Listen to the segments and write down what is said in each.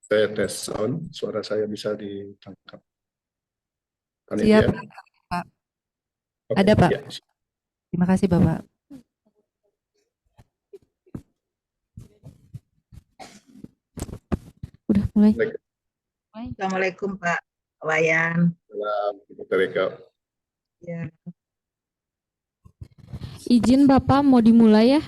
Saya tes sound, suara saya bisa ditangkap. Siap, Panitia. Pak. Oke, Ada, Pak. ya. Terima kasih, Bapak. Udah mulai. Assalamualaikum Pak Wayan. Salam, Ibu Terika. Ya. Izin Bapak mau dimulai ya?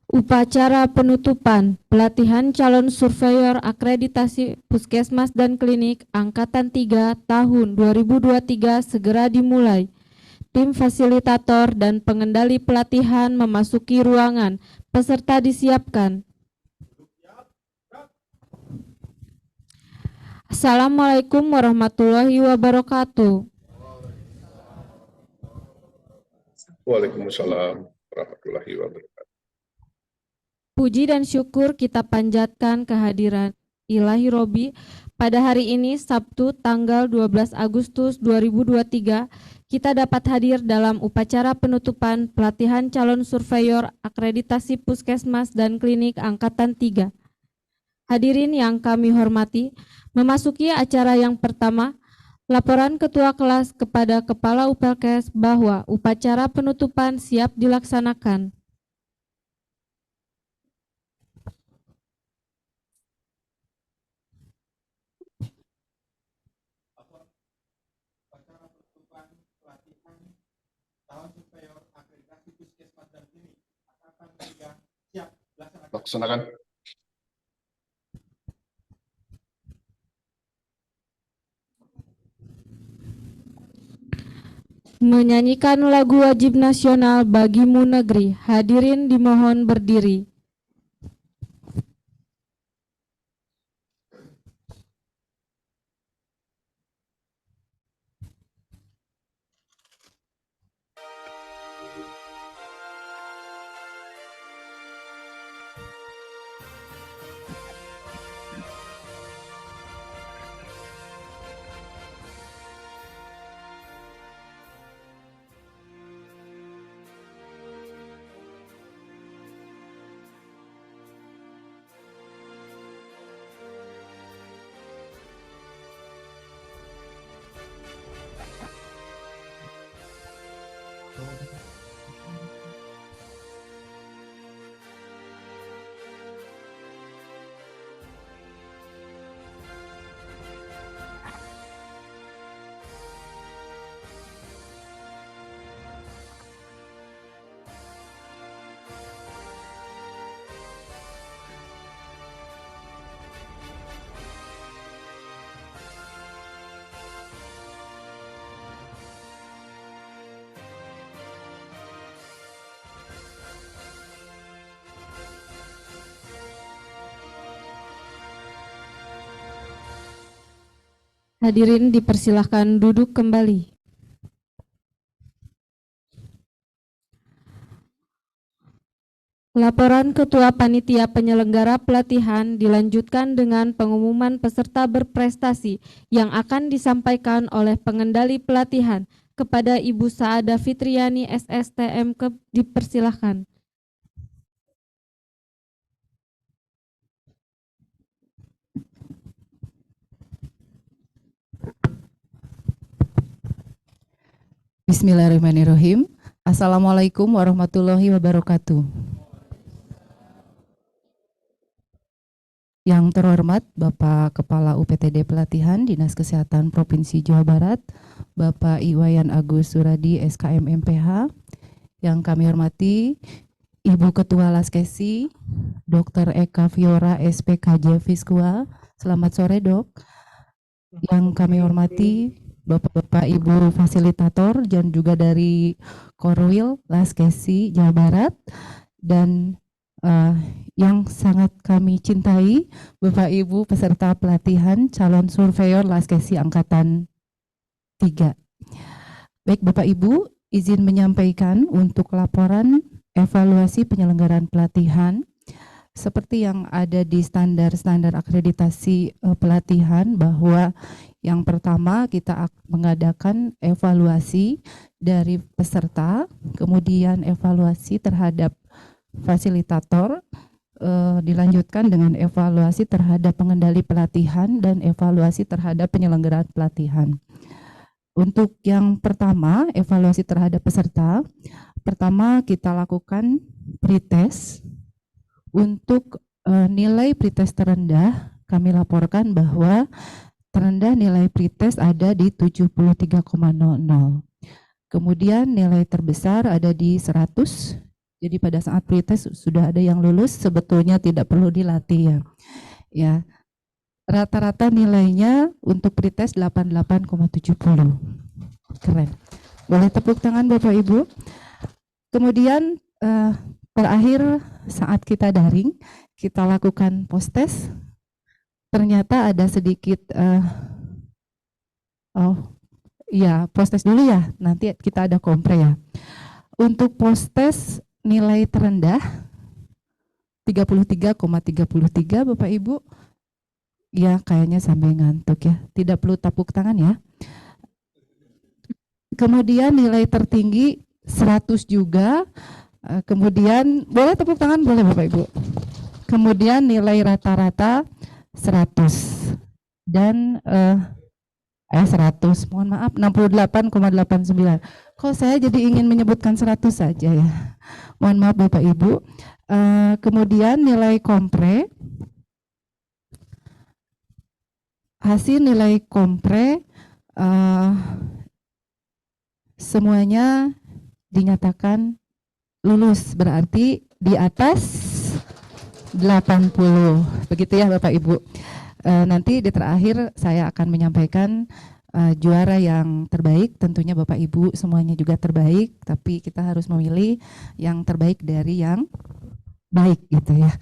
Upacara penutupan pelatihan calon surveyor akreditasi Puskesmas dan Klinik Angkatan 3 tahun 2023 segera dimulai. Tim fasilitator dan pengendali pelatihan memasuki ruangan. Peserta disiapkan. Assalamualaikum warahmatullahi wabarakatuh. Waalaikumsalam warahmatullahi wabarakatuh. Puji dan syukur kita panjatkan kehadiran Ilahi Robi pada hari ini Sabtu tanggal 12 Agustus 2023 kita dapat hadir dalam upacara penutupan pelatihan calon surveyor akreditasi Puskesmas dan Klinik Angkatan 3. Hadirin yang kami hormati, memasuki acara yang pertama, laporan Ketua Kelas kepada Kepala UPLKes bahwa upacara penutupan siap dilaksanakan. Laksanakan. Menyanyikan lagu wajib nasional Bagimu Negeri. Hadirin dimohon berdiri. Hadirin dipersilahkan duduk kembali. Laporan Ketua Panitia Penyelenggara Pelatihan dilanjutkan dengan pengumuman peserta berprestasi yang akan disampaikan oleh pengendali pelatihan kepada Ibu Saada Fitriani SSTM. Dipersilahkan. Bismillahirrahmanirrahim. Assalamualaikum warahmatullahi wabarakatuh. Yang terhormat Bapak Kepala UPTD Pelatihan Dinas Kesehatan Provinsi Jawa Barat, Bapak Iwayan Agus Suradi SKM MPH. Yang kami hormati Ibu Ketua Laskesi, Dr. Eka Fiora SPKJ Fiskua. Selamat sore, Dok. Yang kami hormati Bapak-Bapak Ibu Fasilitator dan juga dari Korwil Laskesi Jawa Barat, dan yang sangat kami cintai Bapak Ibu peserta pelatihan calon surveyor Laskesi Angkatan 3. Baik Bapak Ibu, izin menyampaikan untuk laporan evaluasi penyelenggaraan pelatihan seperti yang ada di standar-standar akreditasi pelatihan, bahwa yang pertama kita mengadakan evaluasi dari peserta, kemudian evaluasi terhadap fasilitator, dilanjutkan dengan evaluasi terhadap pengendali pelatihan dan evaluasi terhadap penyelenggaraan pelatihan. Untuk yang pertama, evaluasi terhadap peserta, pertama kita lakukan pretest. Untuk nilai pretest terendah, kami laporkan bahwa terendah nilai pretest ada di 73,00. Kemudian nilai terbesar ada di 100. Jadi pada saat pretest sudah ada yang lulus, sebetulnya tidak perlu dilatih ya. Ya. Rata-rata nilainya untuk pretest 88,70. Keren. Boleh tepuk tangan Bapak Ibu. Kemudian terakhir saat kita daring, kita lakukan post-test. Ternyata ada sedikit, post-test dulu ya, nanti kita ada kompre ya. Untuk post-test nilai terendah 33,33 Bapak Ibu. Ya kayaknya sampai ngantuk ya, tidak perlu tepuk tangan ya. Kemudian nilai tertinggi 100 juga. Kemudian boleh tepuk tangan, boleh Bapak Ibu. Kemudian nilai rata-rata 100 dan 100, mohon maaf 68,89. Kok saya jadi ingin menyebutkan 100 saja ya. Mohon maaf Bapak Ibu. Kemudian nilai kompre, hasil nilai kompre semuanya dinyatakan lulus, berarti di atas 80. Begitu ya Bapak Ibu. Nanti di terakhir saya akan menyampaikan juara yang terbaik. Tentunya Bapak Ibu semuanya juga terbaik, tapi kita harus memilih yang terbaik dari yang baik gitu ya.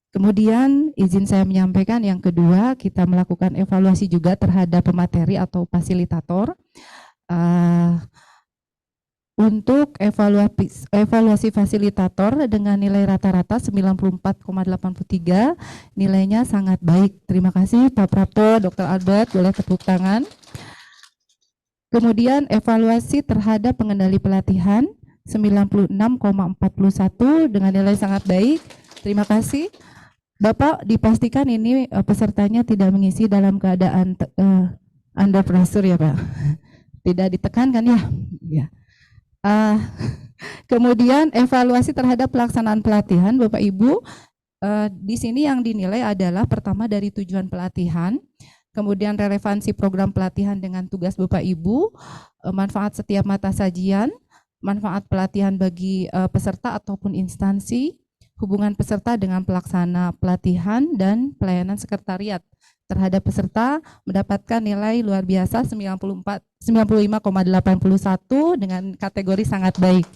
Kemudian izin saya menyampaikan yang kedua, kita melakukan evaluasi juga terhadap pemateri atau fasilitator. Untuk evaluasi fasilitator dengan nilai rata-rata 94,83, nilainya sangat baik. Terima kasih Pak Prapto, Dr. Albert, boleh tepuk tangan. Kemudian evaluasi terhadap pengendali pelatihan 96,41 dengan nilai sangat baik. Terima kasih. Bapak dipastikan ini pesertanya tidak mengisi dalam keadaan under pressure ya Pak. Tidak ditekankan ya. Ya. Kemudian evaluasi terhadap pelaksanaan pelatihan Bapak Ibu, di sini yang dinilai adalah pertama dari tujuan pelatihan, kemudian relevansi program pelatihan dengan tugas Bapak Ibu, manfaat setiap mata sajian, manfaat pelatihan bagi peserta ataupun instansi, hubungan peserta dengan pelaksana pelatihan, dan pelayanan sekretariat terhadap peserta mendapatkan nilai luar biasa 95,81 dengan kategori sangat baik.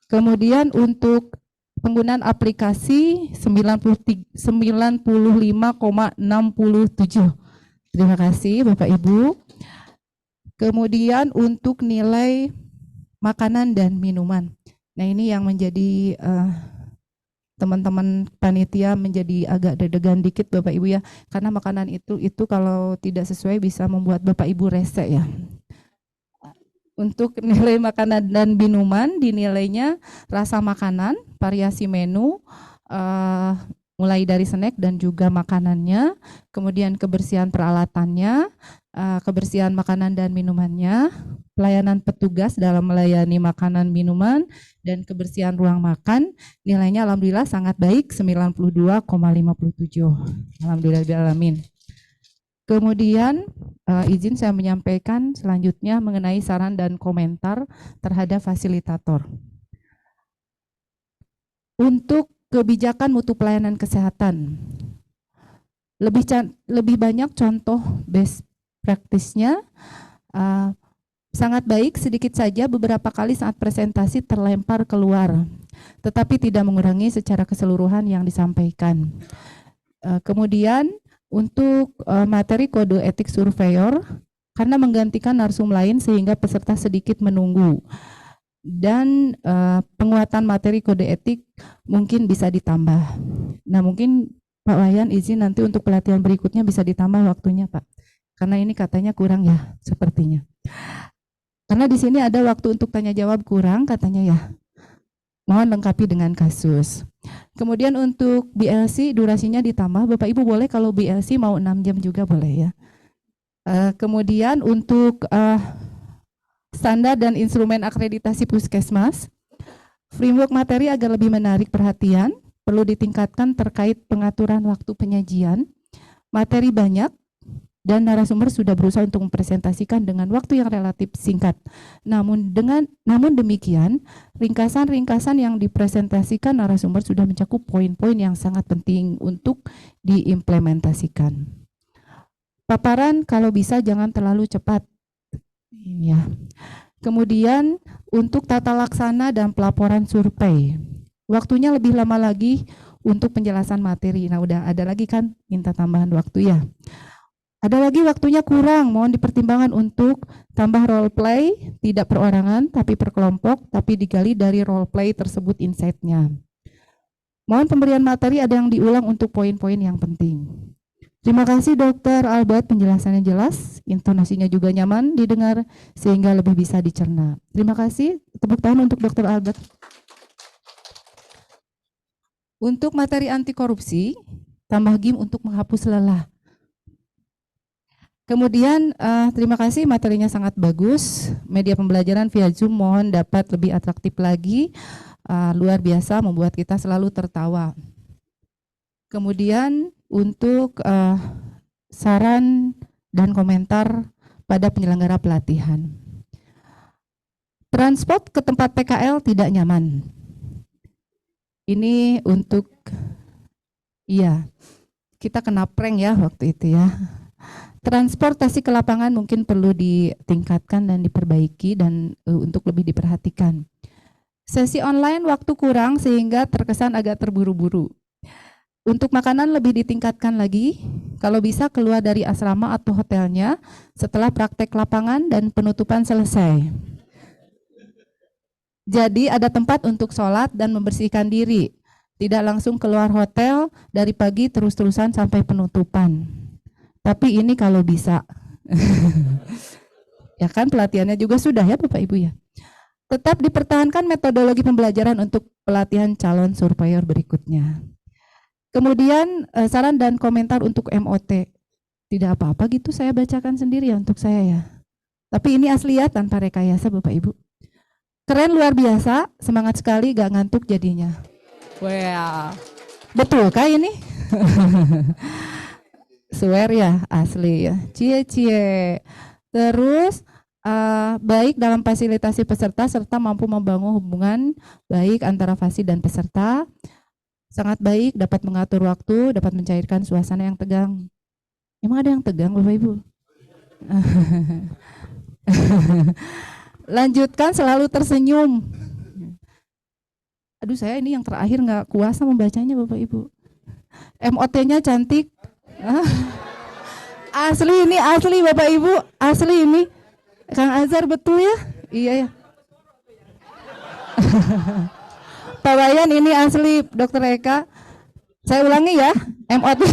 Kemudian untuk penggunaan aplikasi 95,67. Terima kasih Bapak Ibu. Kemudian untuk nilai makanan dan minuman. Nah ini yang menjadi teman-teman panitia menjadi agak deg-degan dikit Bapak Ibu ya, karena makanan itu kalau tidak sesuai bisa membuat Bapak Ibu rese ya. Untuk nilai makanan dan minuman dinilainya rasa makanan, variasi menu, mulai dari snack dan juga makanannya, kemudian kebersihan peralatannya, kebersihan makanan dan minumannya, pelayanan petugas dalam melayani makanan minuman, dan kebersihan ruang makan. Nilainya alhamdulillah sangat baik, 92,57. Alhamdulillahirrahmanirrahim. Kemudian izin saya menyampaikan selanjutnya mengenai saran dan komentar terhadap fasilitator. Untuk kebijakan mutu pelayanan kesehatan, lebih banyak contoh best practice-nya, sangat baik, sedikit saja beberapa kali saat presentasi terlempar keluar, tetapi tidak mengurangi secara keseluruhan yang disampaikan. Kemudian untuk materi kode etik surveyor, karena menggantikan narsum lain sehingga peserta sedikit menunggu. dan penguatan materi kode etik mungkin bisa ditambah. Nah, mungkin Pak Wayan izin nanti untuk pelatihan berikutnya bisa ditambah waktunya, Pak. Karena ini katanya kurang ya, sepertinya. Karena di sini ada waktu untuk tanya jawab kurang katanya ya. Mohon lengkapi dengan kasus. Kemudian untuk BLC durasinya ditambah. Bapak Ibu boleh kalau BLC mau 6 jam juga boleh ya. Kemudian untuk standar dan instrumen akreditasi puskesmas, framework materi agar lebih menarik perhatian, perlu ditingkatkan terkait pengaturan waktu penyajian, materi banyak, dan narasumber sudah berusaha untuk mempresentasikan dengan waktu yang relatif singkat. Namun demikian, ringkasan-ringkasan yang dipresentasikan narasumber sudah mencakup poin-poin yang sangat penting untuk diimplementasikan. Paparan kalau bisa jangan terlalu cepat. Ya. Kemudian untuk tata laksana dan pelaporan survei, waktunya lebih lama lagi untuk penjelasan materi. Nah, udah ada lagi kan minta tambahan waktu ya. Ada lagi waktunya kurang, mohon dipertimbangkan untuk tambah role play, tidak perorangan tapi per kelompok, tapi digali dari role play tersebut insight-nya. Mohon pemberian materi ada yang diulang untuk poin-poin yang penting. Terima kasih Dr. Albert, penjelasannya jelas, intonasinya juga nyaman didengar sehingga lebih bisa dicerna. Terima kasih, tepuk tangan untuk Dr. Albert. Untuk materi anti korupsi, tambah GIM untuk menghapus lelah. Kemudian terima kasih, materinya sangat bagus. Media pembelajaran via Zoom mohon dapat lebih atraktif lagi. Luar biasa, membuat kita selalu tertawa. Kemudian untuk saran dan komentar pada penyelenggara pelatihan. Transport ke tempat PKL tidak nyaman. Ini untuk, iya, kita kena prank ya waktu itu ya. Transportasi ke lapangan mungkin perlu ditingkatkan dan diperbaiki dan untuk lebih diperhatikan. Sesi online waktu kurang sehingga terkesan agak terburu-buru. Untuk makanan lebih ditingkatkan lagi, kalau bisa keluar dari asrama atau hotelnya setelah praktek lapangan dan penutupan selesai. Jadi ada tempat untuk sholat dan membersihkan diri, tidak langsung keluar hotel dari pagi terus-terusan sampai penutupan. Tapi ini kalau bisa. Ya kan pelatihannya juga sudah ya Bapak Ibu ya. Tetap dipertahankan metodologi pembelajaran untuk pelatihan calon surveyor berikutnya. Kemudian saran dan komentar untuk MOT. Tidak apa-apa gitu saya bacakan sendiri ya untuk saya ya. Tapi ini asli ya tanpa rekayasa Bapak Ibu. Keren luar biasa, semangat sekali gak ngantuk jadinya. Wah, betul kah ini? Swear ya, asli ya. Cie-cie. Terus baik dalam fasilitasi peserta serta mampu membangun hubungan baik antara fasi dan peserta. Sangat baik, dapat mengatur waktu, dapat mencairkan suasana yang tegang. Emang ada yang tegang Bapak Ibu? Lanjutkan selalu tersenyum. Aduh saya ini yang terakhir nggak kuasa membacanya Bapak Ibu. MOT-nya cantik. Asli ini, asli Bapak Ibu, asli ini. Kang Azhar betul ya? Iya ya. Pak Wayan ini asli Dokter Eka. Saya ulangi ya, MOT.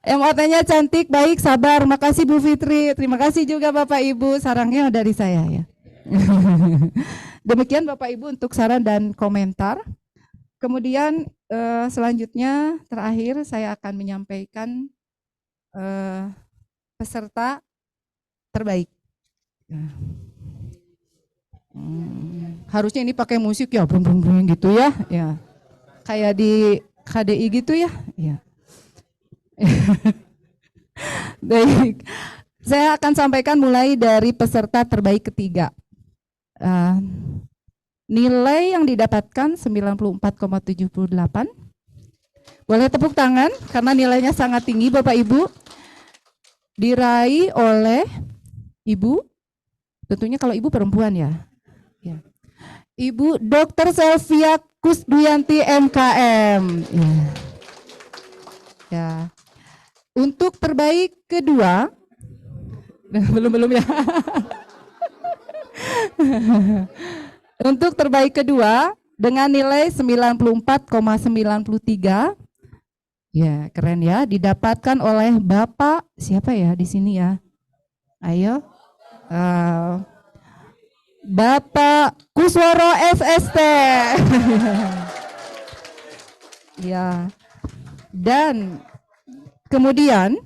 MOT-nya cantik, baik, sabar. Makasih Bu Fitri. Terima kasih juga Bapak Ibu. Sarangnya dari saya ya. Demikian Bapak Ibu untuk saran dan komentar. Kemudian selanjutnya terakhir saya akan menyampaikan peserta terbaik. Harusnya ini pakai musik ya, brum brum brum gitu ya, ya. Kayak di KDI gitu ya, ya. Baik, saya akan sampaikan mulai dari peserta terbaik ketiga. Nilai yang didapatkan 94,78. Boleh tepuk tangan karena nilainya sangat tinggi Bapak Ibu. Diraih oleh Ibu, tentunya kalau Ibu perempuan ya. Ya. Ibu Dr. Selvia Kusduyanti MKM. Ya. Ya. Untuk terbaik kedua, belum ya. Untuk terbaik kedua dengan nilai 94,93. Ya, keren ya. Didapatkan oleh Bapak siapa ya di sini ya? Ayo. Bapak Kusworo SST. Ya. Dan kemudian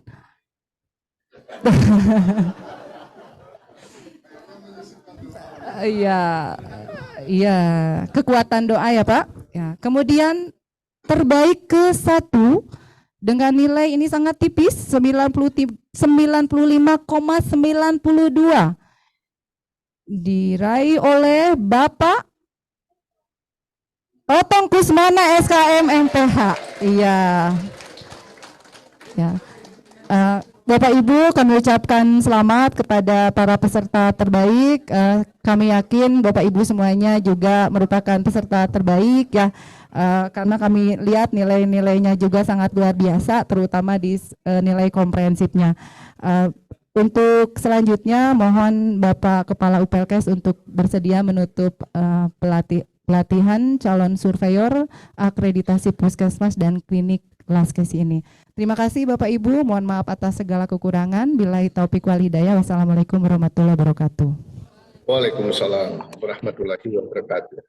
iya, iya, kekuatan doa ya Pak. Ya, kemudian terbaik ke-1 dengan nilai ini sangat tipis 95,92 diraih oleh Bapak Otong Kusmana SKM MPH. Iya. Ya. Bapak Ibu, kami ucapkan selamat kepada para peserta terbaik. Kami yakin Bapak Ibu semuanya juga merupakan peserta terbaik ya. Karena kami lihat nilai-nilainya juga sangat luar biasa, terutama di nilai komprehensifnya. Untuk selanjutnya mohon Bapak Kepala UPLKes untuk bersedia menutup pelatihan calon surveyor akreditasi puskesmas dan klinik Laskes ini. Terima kasih Bapak Ibu, mohon maaf atas segala kekurangan. Billahi taufik wal hidayah. Wassalamualaikum warahmatullahi wabarakatuh. Waalaikumsalam warahmatullahi wabarakatuh.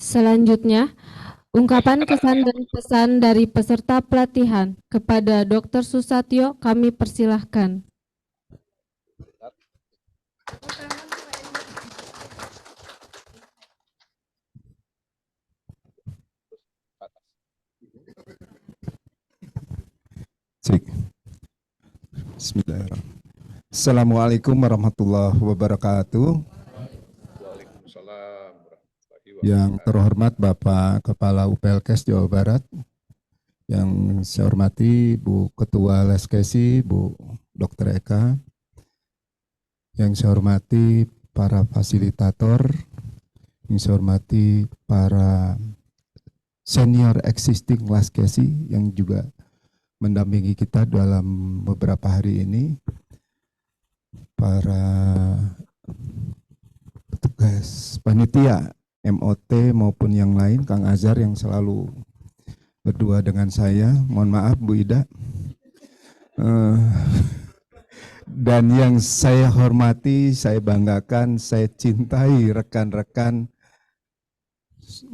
Selanjutnya, ungkapan kesan dan pesan dari peserta pelatihan kepada Dr. Susatyo kami persilahkan. Bismillahirrahmanirrahim. Assalamualaikum warahmatullahi wabarakatuh. Waalaikumsalam warahmatullahi Yang wabarakatuh. terhormat Bapak Kepala UPLKes Jawa Barat, yang saya hormati Bu Ketua Leskesi, Bu Dr. Eka, yang saya hormati para fasilitator, yang saya hormati para senior existing Leskesi yang juga mendampingi kita dalam beberapa hari ini, para petugas panitia MOT maupun yang lain, Kang Azhar yang selalu berdua dengan saya, mohon maaf Bu Ida, dan yang saya hormati, saya banggakan, saya cintai rekan-rekan,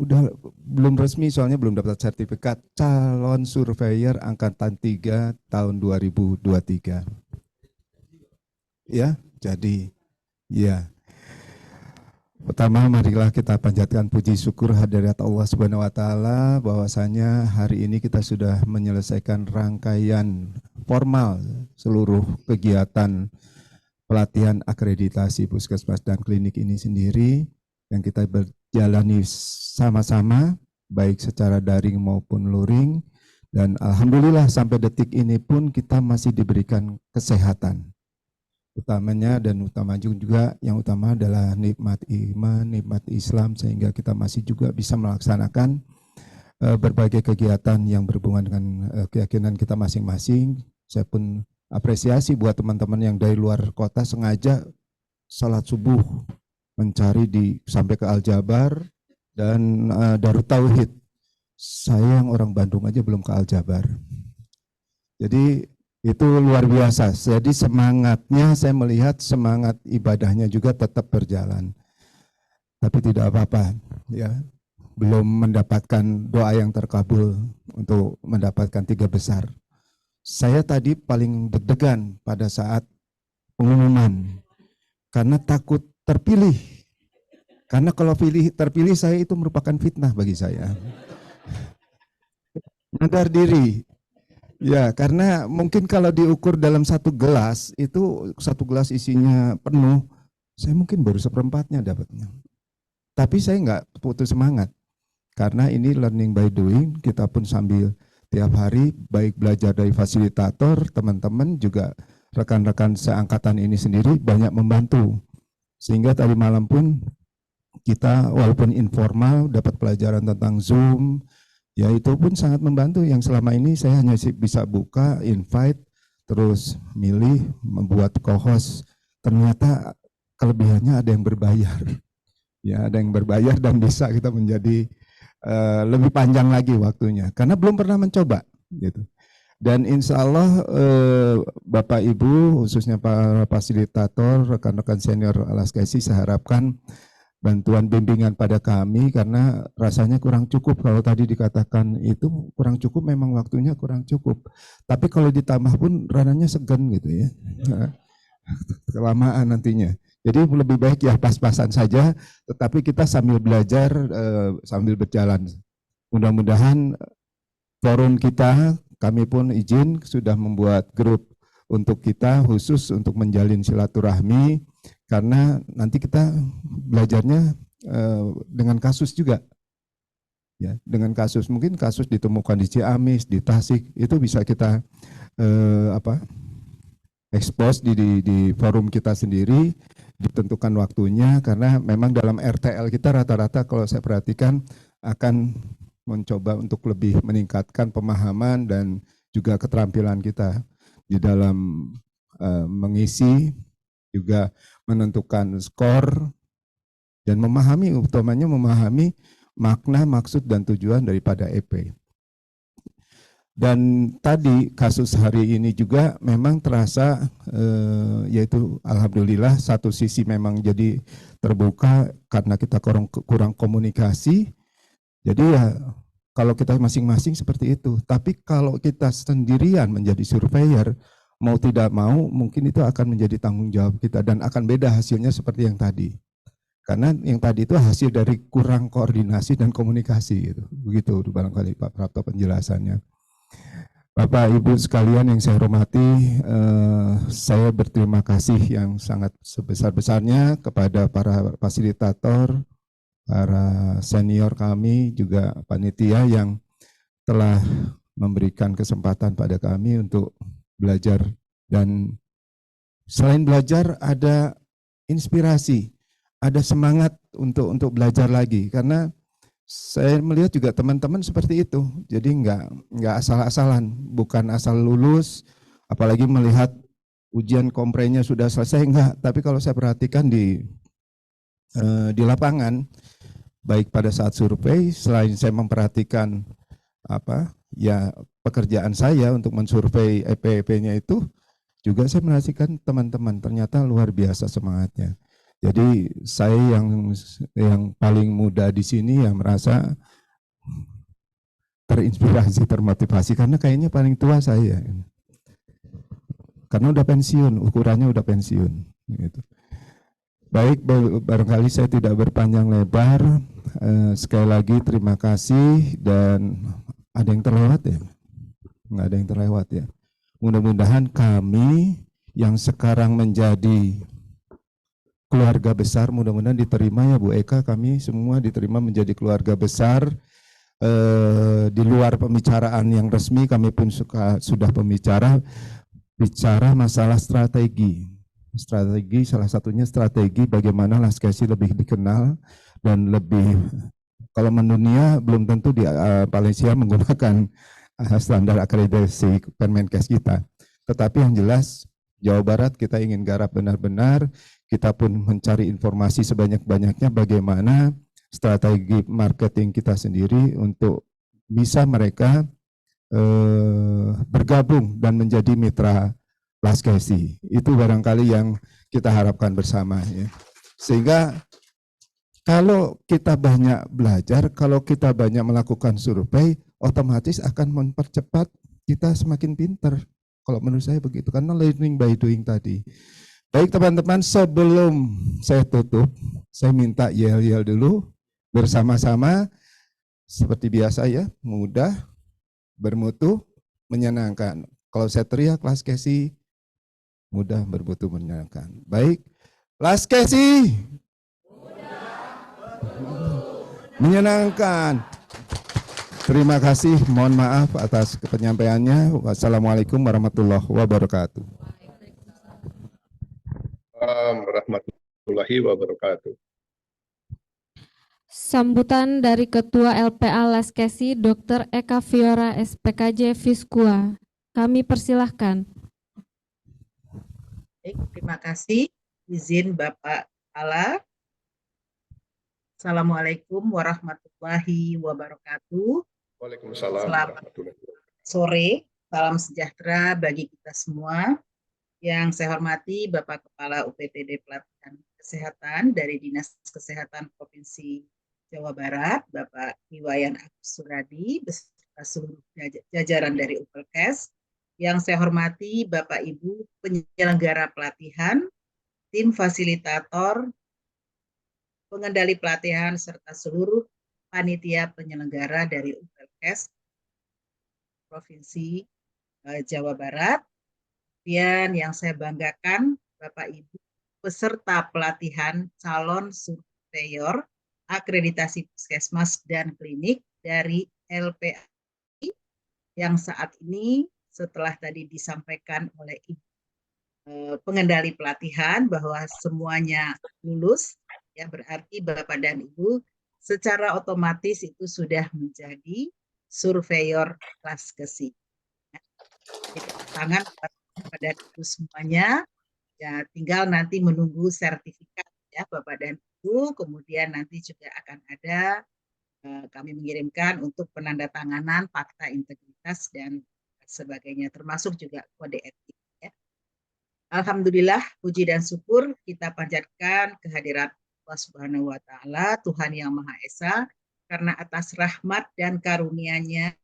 udah belum resmi soalnya belum dapat sertifikat calon surveyor angkatan 3 tahun 2023. Ya, jadi ya. Pertama, marilah kita panjatkan puji syukur hadirat Allah Subhanahu wa taala bahwasanya hari ini kita sudah menyelesaikan rangkaian formal seluruh kegiatan pelatihan akreditasi puskesmas dan klinik ini sendiri yang kita berjalani sama-sama baik secara daring maupun luring, dan alhamdulillah sampai detik ini pun kita masih diberikan kesehatan. Utamanya dan utama juga yang utama adalah nikmat iman, nikmat Islam, sehingga kita masih juga bisa melaksanakan berbagai kegiatan yang berhubungan dengan keyakinan kita masing-masing. Saya pun apresiasi buat teman-teman yang dari luar kota sengaja salat subuh mencari sampai ke Al-Jabar dan Darut Tauhid. Saya yang orang Bandung aja belum ke Al-Jabar. Jadi itu luar biasa. Jadi semangatnya, saya melihat semangat ibadahnya juga tetap berjalan. Tapi tidak apa-apa, ya. Belum mendapatkan doa yang terkabul untuk mendapatkan 3 besar. Saya tadi paling deg-degan pada saat pengumuman karena takut terpilih. Karena kalau terpilih saya itu merupakan fitnah bagi saya. Sadar diri. Ya, karena mungkin kalau diukur dalam 1 gelas, itu 1 gelas isinya penuh, saya mungkin baru 1/4-nya dapatnya. Tapi saya nggak putus semangat, karena ini learning by doing, kita pun sambil tiap hari baik belajar dari fasilitator, teman-teman juga rekan-rekan seangkatan ini sendiri banyak membantu. Sehingga tadi malam pun kita walaupun informal dapat pelajaran tentang Zoom, ya itu pun sangat membantu. Yang selama ini saya hanya bisa buka, invite, terus milih, membuat co-host. Ternyata kelebihannya ada yang berbayar. Ya, ada yang berbayar dan bisa kita menjadi lebih panjang lagi waktunya. Karena belum pernah mencoba. Gitu. Dan insya Allah Bapak Ibu, khususnya para fasilitator, rekan-rekan senior Alaskaisi, saya harapkan bantuan bimbingan pada kami karena rasanya kurang cukup. Kalau tadi dikatakan itu kurang cukup, memang waktunya kurang cukup. Tapi kalau ditambah pun rananya segan gitu ya, kelamaan nantinya. Jadi lebih baik ya pas-pasan saja, tetapi kita sambil belajar, sambil berjalan. Mudah-mudahan forum kita, kami pun izin sudah membuat grup untuk kita khusus untuk menjalin silaturahmi, karena nanti kita belajarnya dengan kasus juga, ya, dengan kasus, mungkin kasus ditemukan di Ciamis, di Tasik, itu bisa kita expose di forum kita sendiri, ditentukan waktunya, karena memang dalam RTL kita rata-rata kalau saya perhatikan akan mencoba untuk lebih meningkatkan pemahaman dan juga keterampilan kita di dalam mengisi, juga menentukan skor, dan memahami, utamanya memahami makna, maksud, dan tujuan daripada EP. Dan tadi kasus hari ini juga memang terasa, yaitu alhamdulillah satu sisi memang jadi terbuka karena kita kurang komunikasi. Jadi ya kalau kita masing-masing seperti itu, tapi kalau kita sendirian menjadi surveyor, mau tidak mau mungkin itu akan menjadi tanggung jawab kita dan akan beda hasilnya seperti yang tadi. Karena yang tadi itu hasil dari kurang koordinasi dan komunikasi gitu. Begitu barangkali Pak Prapto penjelasannya. Bapak Ibu sekalian yang saya hormati, saya berterima kasih yang sangat sebesar-besarnya kepada para fasilitator, para senior kami, juga panitia yang telah memberikan kesempatan pada kami untuk belajar, dan selain belajar ada inspirasi, ada semangat untuk belajar lagi, karena saya melihat juga teman-teman seperti itu. Jadi nggak asal-asalan, bukan asal lulus, apalagi melihat ujian komprenya sudah selesai, enggak. Tapi kalau saya perhatikan di lapangan, baik pada saat survei, selain saya memperhatikan pekerjaan saya untuk mensurvei EP-EP-nya itu, juga saya menyaksikan teman-teman ternyata luar biasa semangatnya. Jadi saya yang paling muda di sini yang merasa terinspirasi, termotivasi, karena kayaknya paling tua saya. Karena udah pensiun, ukurannya udah pensiun. Gitu. Baik, barangkali saya tidak berpanjang lebar. Sekali lagi terima kasih, dan ada yang terlewat ya? Nggak ada yang terlewat ya. Mudah-mudahan kami yang sekarang menjadi keluarga besar, mudah-mudahan diterima ya Bu Eka, kami semua diterima menjadi keluarga besar. Di luar pembicaraan yang resmi, kami pun sudah bicara masalah strategi. Strategi, salah satunya strategi bagaimana Alaskaisi lebih dikenal dan lebih, kalau mendunia belum tentu di Malaysia menggunakan standar akreditasi Permenkes kita. Tetapi yang jelas Jawa Barat kita ingin garap benar-benar, kita pun mencari informasi sebanyak-banyaknya bagaimana strategi marketing kita sendiri untuk bisa mereka bergabung dan menjadi mitra Alaskaisi. Itu barangkali yang kita harapkan bersama ya. Sehingga kalau kita banyak belajar, kalau kita banyak melakukan survei, otomatis akan mempercepat kita semakin pinter. Kalau menurut saya begitu, karena learning by doing tadi. Baik teman-teman, sebelum saya tutup, saya minta yel-yel dulu bersama-sama seperti biasa ya, mudah, bermutu, menyenangkan. Kalau saya teriak Alaskaisi, mudah, bermutu, menyenangkan. Baik, Alaskaisi, menyenangkan. Terima kasih, mohon maaf atas penyampaiannya. Wassalamualaikum warahmatullahi wabarakatuh. Warahmatullahi warahmatullahi wabarakatuh. Sambutan dari Ketua LPA Laskesi Dr. Eka Fiora SPKJ Fiskua. Kami persilahkan. Baik, terima kasih. Izin Bapak Kepala. Assalamualaikum warahmatullahi wabarakatuh. Waalaikumsalam Selamat warahmatullahi wabarakatuh. sore, salam sejahtera bagi kita semua. Yang saya hormati Bapak Kepala UPTD Pelatihan Kesehatan dari Dinas Kesehatan Provinsi Jawa Barat, Bapak Iwayan Agus Suradi, beserta seluruh jajaran dari UPLKes. Yang saya hormati Bapak Ibu penyelenggara pelatihan, tim fasilitator, pengendali pelatihan, serta seluruh panitia penyelenggara dari UPLKes Provinsi Jawa Barat. Kemudian yang saya banggakan, Bapak Ibu peserta pelatihan calon surveyor akreditasi puskesmas dan klinik dari LPA yang saat ini setelah tadi disampaikan oleh Ibu pengendali pelatihan bahwa semuanya lulus, ya berarti Bapak dan Ibu secara otomatis itu sudah menjadi surveyor Laskesi. Tangan pada Ibu semuanya, ya tinggal nanti menunggu sertifikat ya Bapak dan Ibu, kemudian nanti juga akan ada kami mengirimkan untuk penandatanganan fakta integritas dan sebagainya, termasuk juga kode etik. Ya. Alhamdulillah, puji dan syukur kita panjatkan kehadirat Allah Subhanahu wa Ta'ala, Tuhan Yang Maha Esa, karena atas rahmat dan karunia-Nya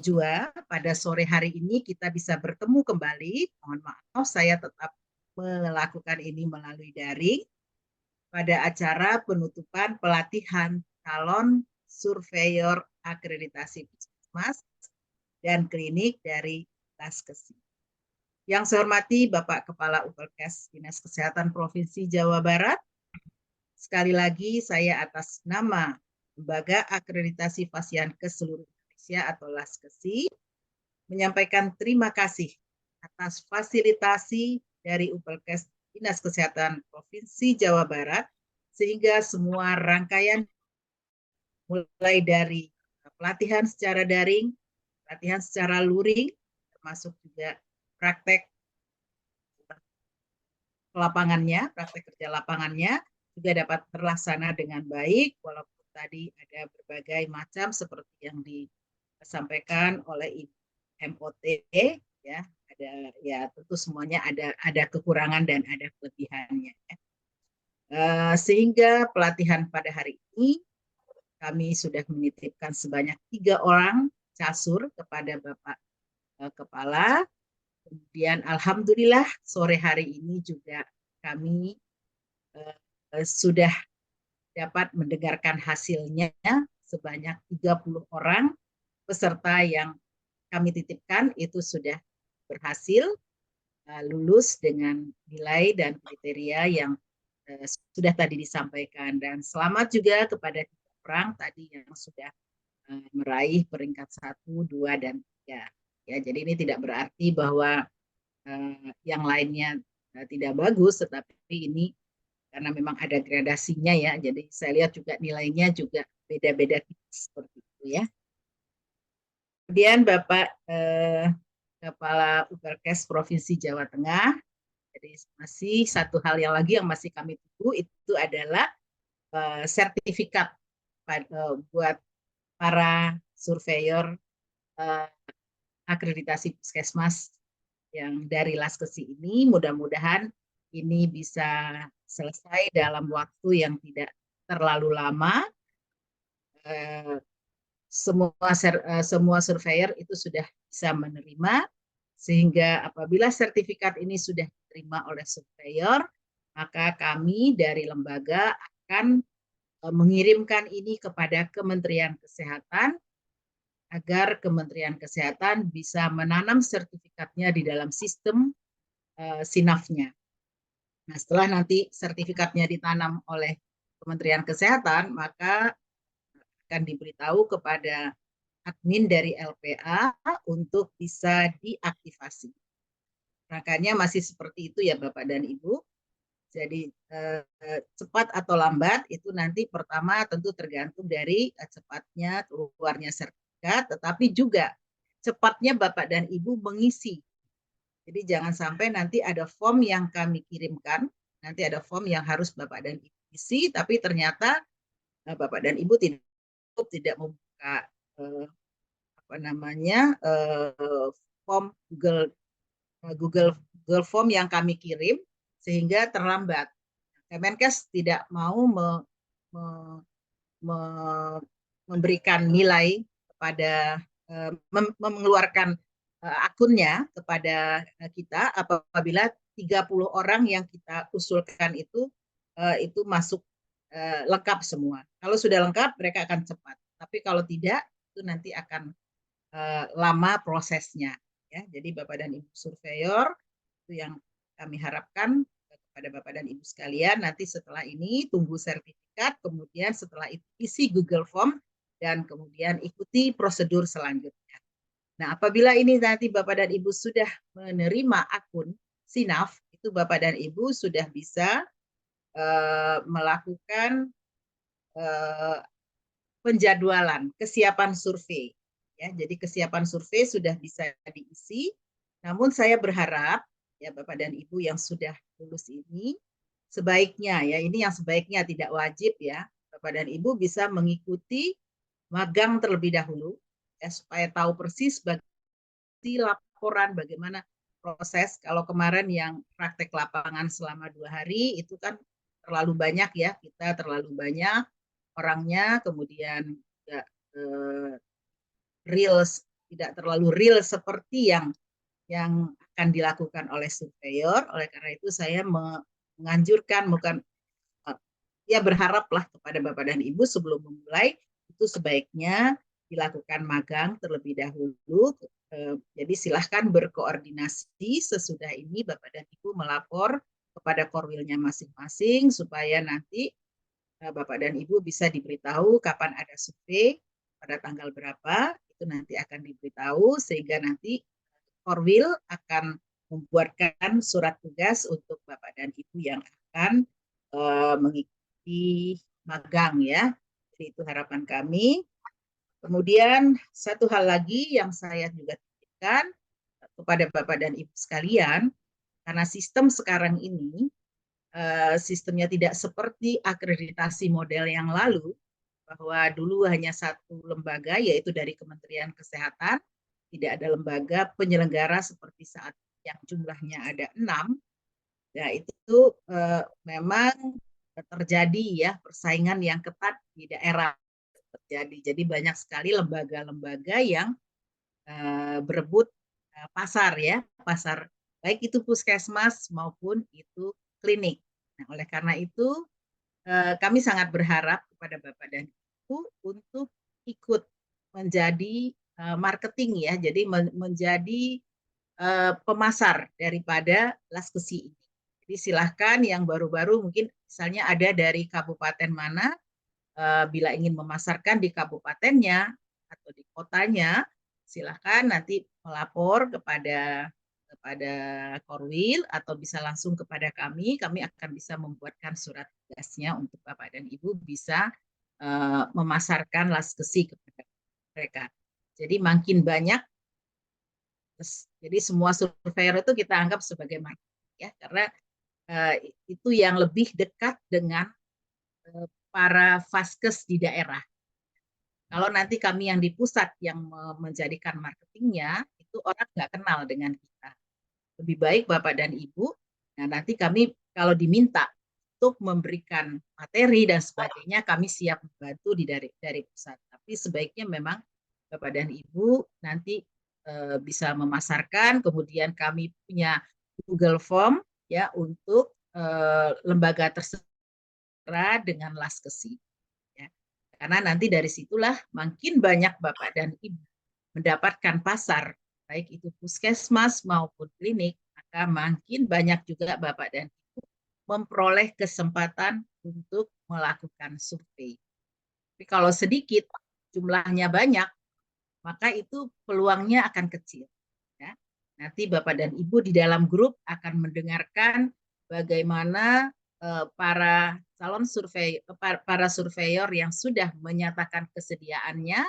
Jua pada sore hari ini kita bisa bertemu kembali. Mohon maaf, saya tetap melakukan ini melalui daring pada acara penutupan pelatihan calon surveyor akreditasi puskesmas dan klinik dari Laskesi. Yang saya hormati Bapak Kepala UPLKes Dinas Kesehatan Provinsi Jawa Barat. Sekali lagi saya atas nama Lembaga Akreditasi Fasiankes Seluruh Indonesia atau Laskesi menyampaikan terima kasih atas fasilitasi dari UPLKes Dinas Kesehatan Provinsi Jawa Barat sehingga semua rangkaian mulai dari pelatihan secara daring, pelatihan secara luring, termasuk juga praktek lapangannya, praktek kerja lapangannya juga dapat terlaksana dengan baik, walaupun tadi ada berbagai macam seperti yang disampaikan oleh Ibu MOT, ya ada ya tentu semuanya ada kekurangan dan ada kelebihannya. Sehingga pelatihan pada hari ini kami sudah menitipkan sebanyak 3 orang casur kepada Bapak Kepala. Kemudian alhamdulillah sore hari ini juga kami sudah dapat mendengarkan hasilnya sebanyak 30 orang peserta yang kami titipkan itu sudah berhasil lulus dengan nilai dan kriteria yang sudah tadi disampaikan. Dan selamat juga kepada 3 orang tadi yang sudah meraih peringkat 1, 2, dan 3. Ya, jadi ini tidak berarti bahwa yang lainnya tidak bagus, tetapi ini karena memang ada gradasinya ya. Jadi saya lihat juga nilainya juga beda-beda seperti itu ya. Kemudian Bapak Kepala UPLKes Provinsi Jawa Tengah, jadi masih satu hal yang lagi yang masih kami tunggu itu adalah sertifikat buat para surveyor akreditasi puskesmas yang dari Laskesi ini. Mudah-mudahan ini bisa selesai dalam waktu yang tidak terlalu lama. Semua surveyor itu sudah bisa menerima, sehingga apabila sertifikat ini sudah diterima oleh surveyor, maka kami dari lembaga akan mengirimkan ini kepada Kementerian Kesehatan agar Kementerian Kesehatan bisa menanam sertifikatnya di dalam sistem SINAF-nya. Nah, setelah nanti sertifikatnya ditanam oleh Kementerian Kesehatan, maka akan diberitahu kepada admin dari LPA untuk bisa diaktifasi. Rangkanya masih seperti itu ya Bapak dan Ibu. Jadi cepat atau lambat itu nanti pertama tentu tergantung dari cepatnya keluarnya sertifikat, tetapi juga cepatnya Bapak dan Ibu mengisi. Jadi jangan sampai nanti ada form yang kami kirimkan, nanti ada form yang harus Bapak dan Ibu isi, tapi ternyata Bapak dan Ibu tidak membuka form Google Form yang kami kirim sehingga terlambat. Kemenkes tidak mau memberikan nilai kepada mengeluarkan akunnya kepada kita apabila 30 orang yang kita usulkan itu masuk lengkap semua. Kalau sudah lengkap mereka akan cepat. Tapi kalau tidak itu nanti akan lama prosesnya. Ya, jadi Bapak dan Ibu surveyor itu yang kami harapkan kepada Bapak dan Ibu sekalian, nanti setelah ini tunggu sertifikat, kemudian setelah itu isi Google Form, dan kemudian ikuti prosedur selanjutnya. Nah, apabila ini nanti Bapak dan Ibu sudah menerima akun SINAF, itu Bapak dan Ibu sudah bisa melakukan penjadwalan, kesiapan survei. Ya, jadi kesiapan survei sudah bisa diisi, namun saya berharap ya Bapak dan Ibu yang sudah lulus ini, sebaiknya ya, ini yang sebaiknya tidak wajib ya, Bapak dan Ibu bisa mengikuti magang terlebih dahulu, ya, supaya tahu persis laporan bagaimana proses. Kalau kemarin yang praktek lapangan selama 2 hari, itu kan terlalu banyak ya, kita terlalu banyak orangnya, kemudian tidak real, tidak terlalu real seperti yang akan dilakukan oleh surveyor. Oleh karena itu saya menganjurkan, ya berharaplah kepada Bapak dan Ibu sebelum memulai itu sebaiknya dilakukan magang terlebih dahulu. Jadi silahkan berkoordinasi sesudah ini Bapak dan Ibu melapor kepada korwilnya masing-masing supaya nanti Bapak dan Ibu bisa diberitahu kapan ada survei, pada tanggal berapa, itu nanti akan diberitahu sehingga nanti korwil akan membuatkan surat tugas untuk Bapak dan Ibu yang akan mengikuti magang ya. Jadi itu harapan kami. Kemudian satu hal lagi yang saya juga titipkan kepada Bapak dan Ibu sekalian, karena sistem sekarang ini sistemnya tidak seperti akreditasi model yang lalu, bahwa dulu hanya satu lembaga yaitu dari Kementerian Kesehatan, tidak ada lembaga penyelenggara seperti saat yang jumlahnya ada 6. Ya itu memang terjadi ya persaingan yang ketat di daerah terjadi. Jadi banyak sekali lembaga-lembaga yang berebut pasar ya, pasar baik itu puskesmas maupun itu klinik. Nah, oleh karena itu kami sangat berharap kepada Bapak dan Ibu untuk ikut menjadi marketing ya, jadi menjadi pemasar daripada Laskesi ini. Jadi silahkan yang baru-baru mungkin misalnya ada dari kabupaten mana, bila ingin memasarkan di kabupatennya atau di kotanya, silahkan nanti melapor kepada korwil atau bisa langsung kepada kami akan bisa membuatkan surat tugasnya untuk Bapak dan Ibu bisa memasarkan Laskesi kepada mereka. Jadi makin banyak, jadi semua surveyor itu kita anggap sebagai marketing ya, karena itu yang lebih dekat dengan para vaskes di daerah. Kalau nanti kami yang di pusat yang menjadikan marketingnya, itu orang nggak kenal dengan kita. Lebih baik Bapak dan Ibu, nah nanti kami kalau diminta untuk memberikan materi dan sebagainya, kami siap membantu dari pusat. Tapi sebaiknya memang Bapak dan Ibu nanti bisa memasarkan, kemudian kami punya Google Form ya untuk lembaga tersebut dengan Laskesi. Ya. Karena nanti dari situlah makin banyak Bapak dan Ibu mendapatkan pasar, baik itu puskesmas maupun klinik, maka makin banyak juga Bapak dan Ibu memperoleh kesempatan untuk melakukan survei. Tapi kalau sedikit, jumlahnya banyak, maka itu peluangnya akan kecil. Ya. Nanti Bapak dan Ibu di dalam grup akan mendengarkan bagaimana para calon para surveyor yang sudah menyatakan kesediaannya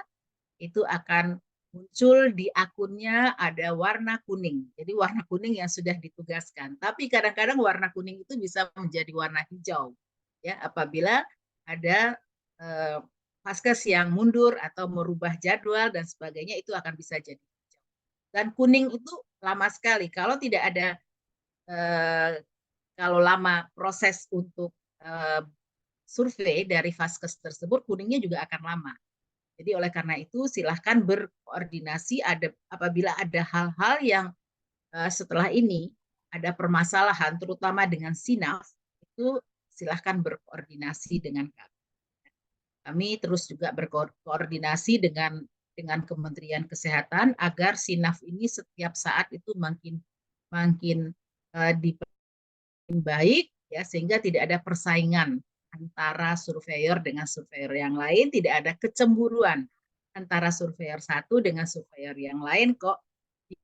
itu akan muncul di akunnya ada warna kuning. Jadi warna kuning yang sudah ditugaskan. Tapi kadang-kadang warna kuning itu bisa menjadi warna hijau. Ya, apabila ada vaskes yang mundur atau merubah jadwal dan sebagainya, itu akan bisa jadi hijau. Dan kuning itu lama sekali. Kalau tidak ada kalau lama proses untuk survei dari vaskes tersebut, kuningnya juga akan lama. Jadi oleh karena itu silahkan berkoordinasi apabila ada hal-hal yang setelah ini ada permasalahan terutama dengan SINAF, itu silahkan berkoordinasi dengan kami. Kami terus juga berkoordinasi dengan Kementerian Kesehatan agar SINAF ini setiap saat itu makin baik ya, sehingga tidak ada persaingan antara surveyor dengan surveyor yang lain, tidak ada kecemburuan antara surveyor satu dengan surveyor yang lain, kok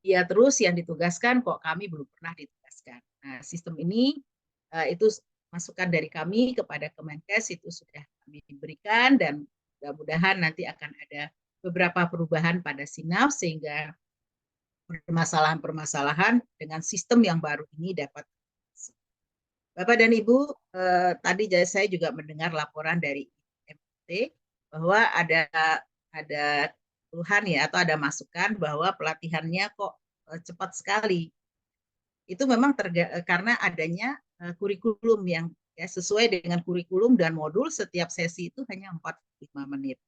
dia terus yang ditugaskan, kok kami belum pernah ditugaskan. Nah, sistem ini itu masukan dari kami kepada Kemenkes itu sudah kami berikan, dan mudah-mudahan nanti akan ada beberapa perubahan pada SINAF sehingga permasalahan-permasalahan dengan sistem yang baru ini dapat. Bapak dan Ibu, tadi saya juga mendengar laporan dari MT bahwa ada keluhan ya, atau ada masukan bahwa pelatihannya kok cepat sekali. Itu memang karena adanya kurikulum yang ya, sesuai dengan kurikulum dan modul, setiap sesi itu hanya 45 menit.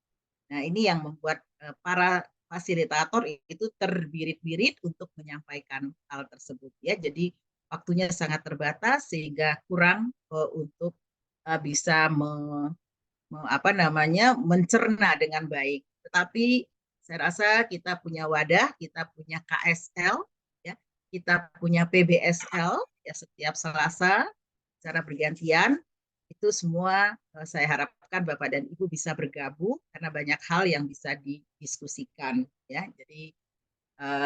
Nah, ini yang membuat para fasilitator itu terbirit-birit untuk menyampaikan hal tersebut ya. Jadi waktunya sangat terbatas sehingga kurang untuk bisa mencerna dengan baik. Tetapi saya rasa kita punya wadah, kita punya KSL, ya, kita punya PBSL ya, setiap Selasa secara bergantian. Itu semua saya harapkan Bapak dan Ibu bisa bergabung karena banyak hal yang bisa didiskusikan ya. Jadi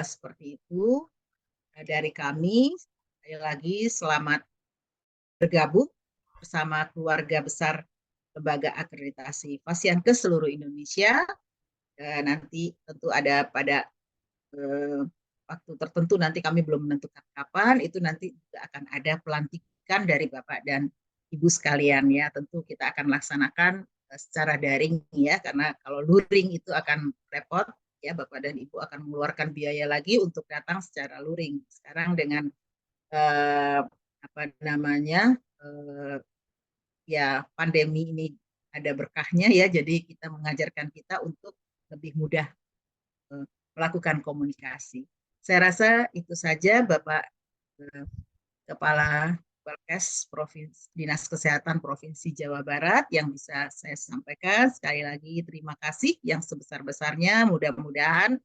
seperti itu dari kami. Sekali lagi selamat bergabung bersama keluarga besar Lembaga Akreditasi Fasiankes seluruh Indonesia. Nanti tentu ada pada waktu tertentu, nanti kami belum menentukan kapan, itu nanti juga akan ada pelantikan dari Bapak dan Ibu sekalian ya. Tentu kita akan laksanakan secara daring ya, karena kalau luring itu akan repot ya, Bapak dan Ibu akan mengeluarkan biaya lagi untuk datang secara luring. Sekarang dengan ya pandemi ini ada berkahnya ya, jadi kita mengajarkan kita untuk lebih mudah melakukan komunikasi. Saya rasa itu saja Bapak Kepala Balkes Dinas Kesehatan Provinsi Jawa Barat yang bisa saya sampaikan. Sekali lagi terima kasih yang sebesar-besarnya. Mudah-mudahan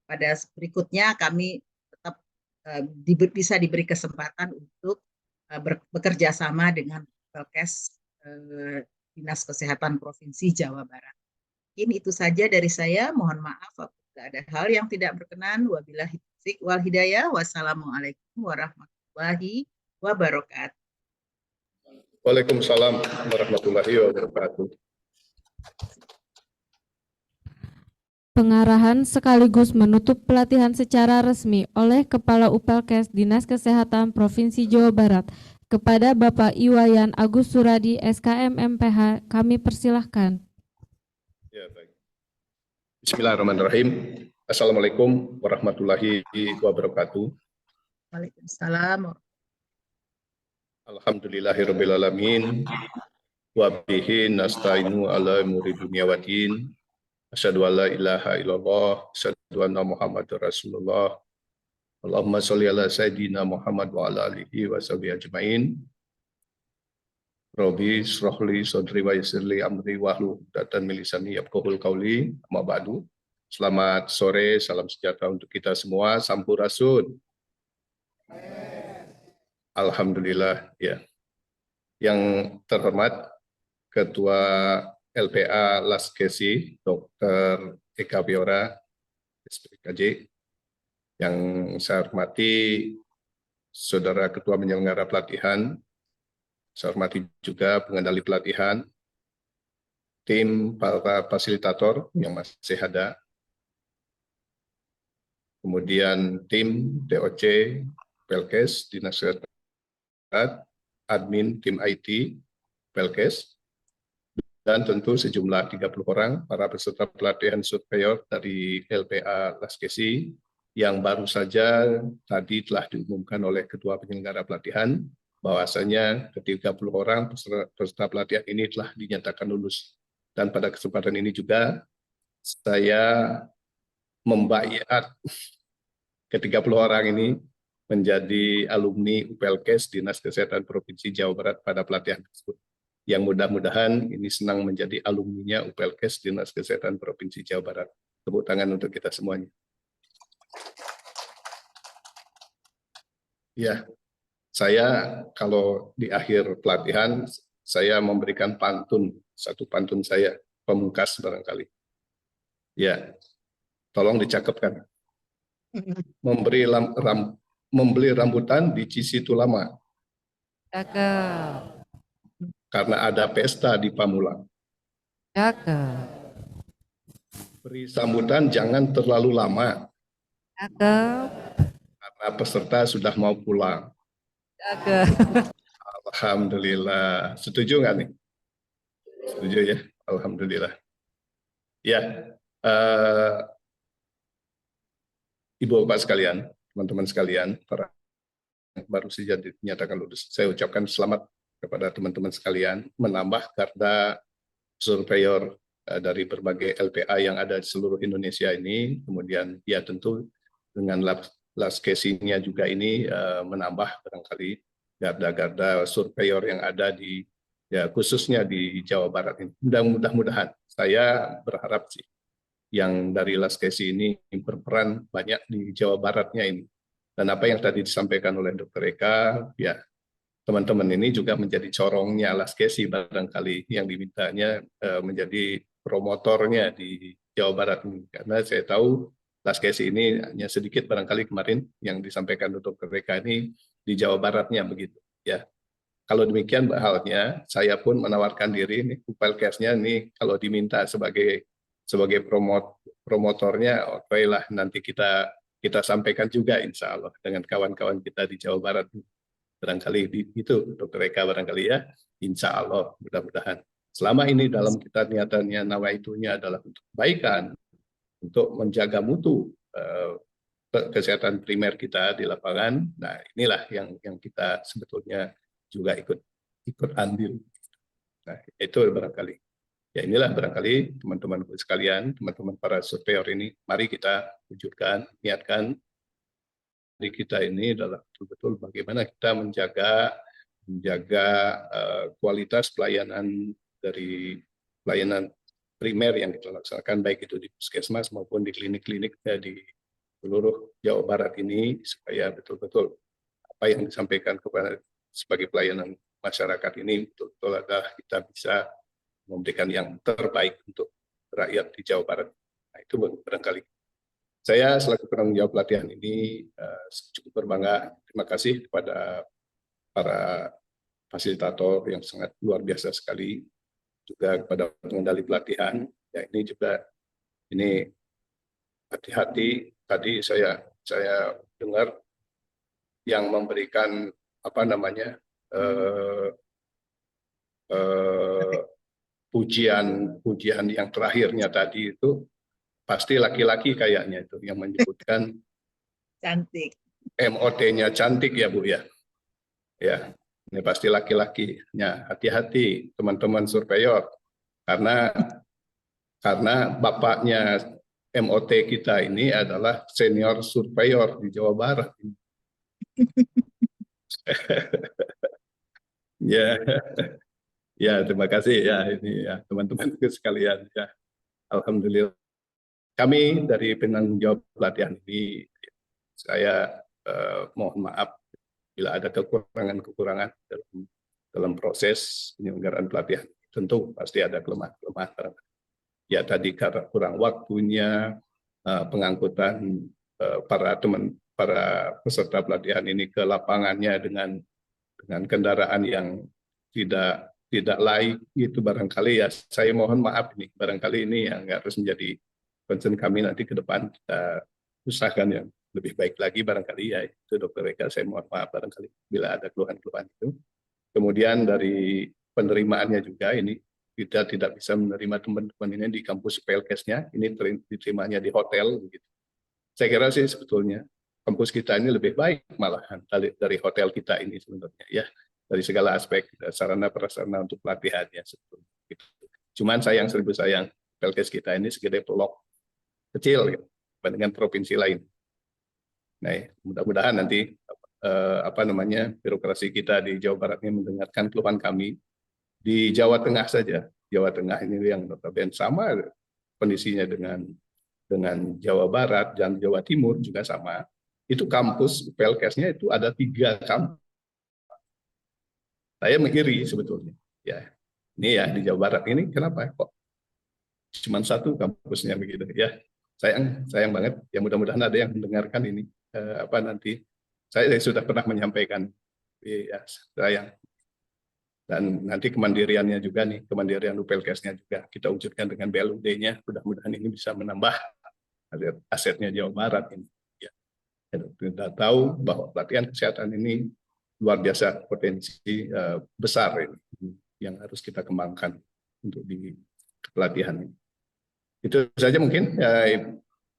pada berikutnya kami tetap bisa diberi kesempatan untuk bekerja sama dengan Balkes Dinas Kesehatan Provinsi Jawa Barat. Ini itu saja dari saya. Mohon maaf apabila ada hal yang tidak berkenan. Wabillahi taufiq wal hidayah. Wassalamualaikum warahmatullahi wabarakatuh. Waalaikumsalam warahmatullahi wabarakatuh. Pengarahan sekaligus menutup pelatihan secara resmi oleh Kepala Upalkes Dinas Kesehatan Provinsi Jawa Barat kepada Bapak Iwayan Agus Suradi, SKM MPH, kami persilahkan. Ya, baik. Bismillahirrahmanirrahim. Assalamualaikum warahmatullahi wabarakatuh. Waalaikumsalam. Alhamdulillahirrabbilalamin. Wa bihi nasta'inu ala umuri dunya waddin. Asyhadu an la ilaha illallah, asyhadu anna Muhammadar Rasulullah. Allahumma sholli ala sayyidina Muhammad wa ala alihi wa sahbihi ajmain. Rabbi shrah li sadri wa yassir li amri wahlul 'uqdatam min lisani yafqahul qawli. Amma ba'du. Selamat sore, salam sejahtera untuk kita semua. Sampurasun. Alhamdulillah ya. Yang terhormat Ketua LPA Laskesi Dr. Eka Biora SPKJ, yang saya hormati Saudara Ketua Penyelenggara Pelatihan Saya hormati juga pengendali pelatihan, tim para fasilitator yang masih ada, kemudian tim DOC, Pelkes, Dinas Kesehatan, admin tim IT, Pelkes, dan tentu sejumlah 30 orang para peserta pelatihan surveyor dari LPA Laskesi yang baru saja tadi telah diumumkan oleh Ketua Penyelenggara Pelatihan bahwasanya ke-30 orang peserta pelatihan ini telah dinyatakan lulus. Dan pada kesempatan ini juga saya membaiat ke-30 orang ini menjadi alumni UPLKes Dinas Kesehatan Provinsi Jawa Barat pada pelatihan tersebut. Yang mudah-mudahan ini senang menjadi alumninya UPLKes Dinas Kesehatan Provinsi Jawa Barat. Tepuk tangan untuk kita semuanya. Ya, saya kalau di akhir pelatihan, saya memberikan pantun, satu pantun saya, pemungkas barangkali. Ya, tolong dicakepkan. Membeli rambutan di Cisitu Lama. Cakep. Karena ada pesta di Pamulang. Cakep. Beri sambutan jangan terlalu lama. Cakep. Karena peserta sudah mau pulang. Cakep. Alhamdulillah. Setuju nggak nih? Setuju ya? Alhamdulillah. Ya, Ibu Bapak sekalian, teman-teman sekalian, para yang baru saja dinyatakan lulus, saya ucapkan selamat kepada teman-teman sekalian menambah garda surveyor dari berbagai LPA yang ada di seluruh Indonesia ini. Kemudian ya tentu dengan Laskesinya juga ini menambah barangkali garda-garda surveyor yang ada di ya khususnya di Jawa Barat ini. Mudah-mudahan saya berharap sih yang dari Laskesi ini berperan banyak di Jawa Baratnya ini. Dan apa yang tadi disampaikan oleh Dr. Eka, ya teman-teman ini juga menjadi corongnya Laskesi barangkali yang dimintanya menjadi promotornya di Jawa Barat ini. Karena saya tahu Laskesi ini hanya sedikit barangkali kemarin yang disampaikan Dr. Eka ini di Jawa Baratnya begitu. Ya, kalau demikian halnya, saya pun menawarkan diri nih, Upelkesnya nih kalau diminta sebagai promotornya, oke lah nanti kita sampaikan juga insya Allah dengan kawan-kawan kita di Jawa Barat. Barangkali itu Dr. Eka barangkali ya, insya Allah mudah-mudahan. Selama ini dalam kita niatannya, nawaitunya adalah untuk kebaikan, untuk menjaga mutu kesehatan primer kita di lapangan. Nah inilah yang kita sebetulnya juga ikut andil. Nah itu barangkali. Ya inilah barangkali teman-teman sekalian, teman-teman para surveyor ini, mari kita wujudkan, niatkan di kita ini adalah betul-betul bagaimana kita menjaga kualitas pelayanan dari pelayanan primer yang kita laksanakan baik itu di puskesmas maupun di klinik-klinik di seluruh Jawa Barat ini supaya betul-betul apa yang disampaikan kepada sebagai pelayanan masyarakat ini betul-betul adalah kita bisa memberikan yang terbaik untuk rakyat di Jawa Barat. Nah, itu barangkali. Saya selaku penanggung jawab pelatihan ini cukup berbangga. Terima kasih kepada para fasilitator yang sangat luar biasa sekali, juga kepada pengendali pelatihan. Ya ini juga ini hati-hati. Tadi saya dengar yang memberikan apa namanya pujian yang terakhirnya tadi itu pasti laki-laki kayaknya itu yang menyebutkan Cantik. MOT-nya cantik ya Bu ya. Ya, ini pasti laki-lakinya. Hati-hati teman-teman surveyor karena bapaknya MOT kita ini adalah senior surveyor di Jawa Barat. Ya. Ya, terima kasih ya ini ya teman-teman sekalian ya. Alhamdulillah. Kami dari penanggung jawab pelatihan ini saya mohon maaf bila ada kekurangan dalam proses penyelenggaraan pelatihan. Tentu pasti ada kelemahan. Ya tadi karena kurang waktunya pengangkutan para peserta pelatihan ini ke lapangannya dengan kendaraan yang tidak laik itu barangkali ya, saya mohon maaf nih, barangkali ini yang harus menjadi concern kami nanti ke depan, kita usahakan yang lebih baik lagi barangkali ya, itu Dr. Eka, saya mohon maaf barangkali bila ada keluhan-keluhan itu. Kemudian dari penerimaannya juga ini, kita tidak bisa menerima teman-teman ini di kampus PLKes-nya, ini diterimanya di hotel begitu. Saya kira sih sebetulnya kampus kita ini lebih baik malahan dari hotel kita ini sebenarnya ya, dari segala aspek sarana prasarana untuk pelatihannya sebetulnya. Cuman sayang seribu sayang, PLKes kita ini segede pelok kecil gitu, dibandingkan provinsi lain. Nah, mudah-mudahan nanti birokrasi kita di Jawa Barat ini mendengarkan keluhan kami. Di Jawa Tengah saja, Jawa Tengah ini yang notabene sama kondisinya dengan Jawa Barat dan Jawa Timur juga sama. Itu kampus PLKes-nya itu ada 3 kampus. Saya mengiri sebetulnya. Ya, ini ya di Jawa Barat ini kenapa kok cuma 1 kampusnya begitu ya? Sayang banget. Ya mudah-mudahan ada yang mendengarkan ini. Nanti saya sudah pernah menyampaikan. Ya, sayang. Dan nanti kemandiriannya juga nih, kemandirian PLKes-nya juga kita wujudkan dengan BLUD-nya. Mudah-mudahan ini bisa menambah asetnya Jawa Barat ini. Ya. Kita tahu bahwa pelatihan kesehatan ini luar biasa potensi besar ini yang harus kita kembangkan untuk di pelatihan ini. Itu saja mungkin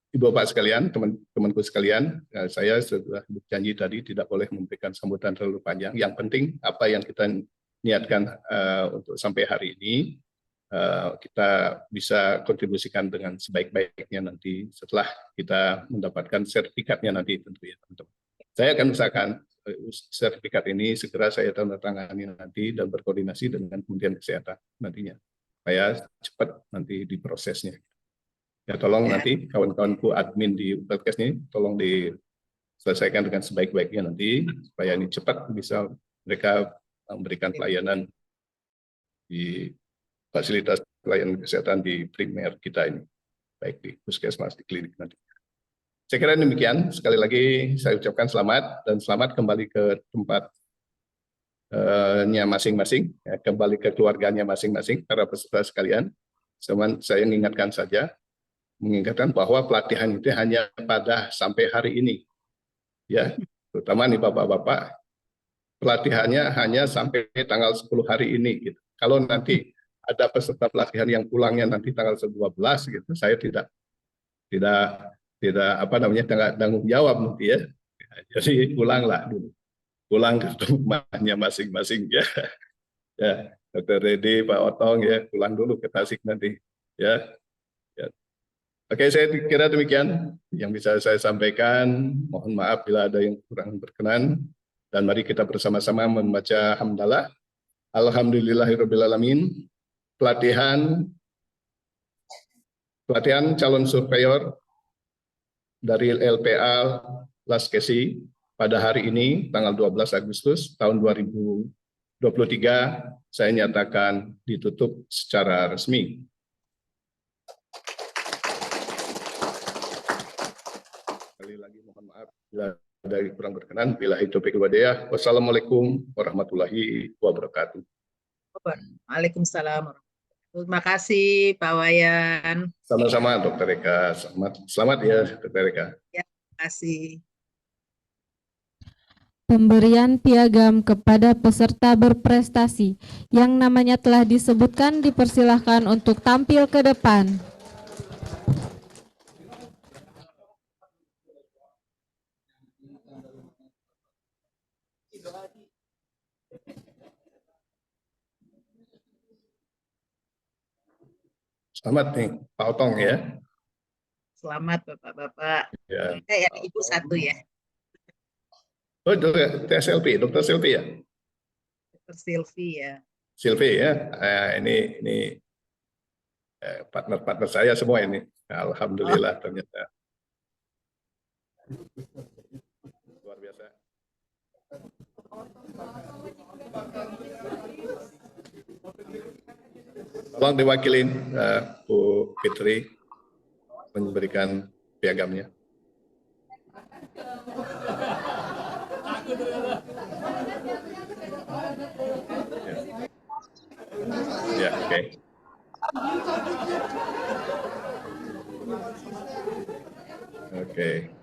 Ibu Bapak sekalian, teman-temanku sekalian, saya sudah berjanji tadi tidak boleh memberikan sambutan terlalu panjang. Yang penting apa yang kita niatkan untuk sampai hari ini kita bisa kontribusikan dengan sebaik-baiknya nanti setelah kita mendapatkan sertifikatnya nanti tentunya teman-teman. Saya akan usahakan sertifikat ini segera saya tanda tangani nanti dan berkoordinasi dengan Kementerian Kesehatan nantinya supaya cepat nanti diprosesnya. Ya tolong nanti kawan-kawanku admin di PLKes ini tolong diselesaikan dengan sebaik-baiknya nanti supaya ini cepat bisa mereka memberikan pelayanan di fasilitas pelayanan kesehatan di primer kita ini, baik di puskesmas, di klinik nanti. Saya kira demikian. Sekali lagi saya ucapkan selamat dan selamat kembali ke tempatnya masing-masing, ya, kembali ke keluarganya masing-masing para peserta sekalian. Saya mengingatkan bahwa pelatihan itu hanya pada sampai hari ini, ya, terutama nih bapak-bapak. Pelatihannya hanya sampai tanggal 10 hari ini gitu. Kalau nanti ada peserta pelatihan yang pulangnya nanti tanggal 12 gitu, saya tidak tanggung jawab nanti ya. Jadi pulanglah dulu. Pulang ke rumahnya masing-masing ya. Ya, Dr. Redi, Pak Otong ya, pulang dulu ke Tasik nanti ya. Oke, saya kira demikian yang bisa saya sampaikan. Mohon maaf bila ada yang kurang berkenan. Dan mari kita bersama-sama membaca hamdalah. Alhamdulillahirrabbilalamin. Pelatihan calon surveyor dari LPA Laskesi pada hari ini, tanggal 12 Agustus tahun 2023, saya nyatakan ditutup secara resmi. Sekali lagi mohon maaf bila ada yang kurang berkenan. Billahi taufiq wal hidayah. Wassalamualaikum warahmatullahi wabarakatuh. Waalaikumsalam. Terima kasih Pak Wayan. Sama-sama Dr. Eka. Selamat ya Dr. Eka. Ya, terima kasih. Pemberian piagam kepada peserta berprestasi yang namanya telah disebutkan dipersilahkan untuk tampil ke depan. Selamat nih Pak Otong ya. Selamat Bapak-bapak. Ya. Ibu 1 ya. Oh, Dr. Silvi ya. Dr. Silvi ya. Silvi ya. Ini partner-partner saya semua ini. Alhamdulillah ternyata. Luar biasa. Tolong diwakilin Bu Fitri memberikan piagamnya. Ya. Oke. Oke.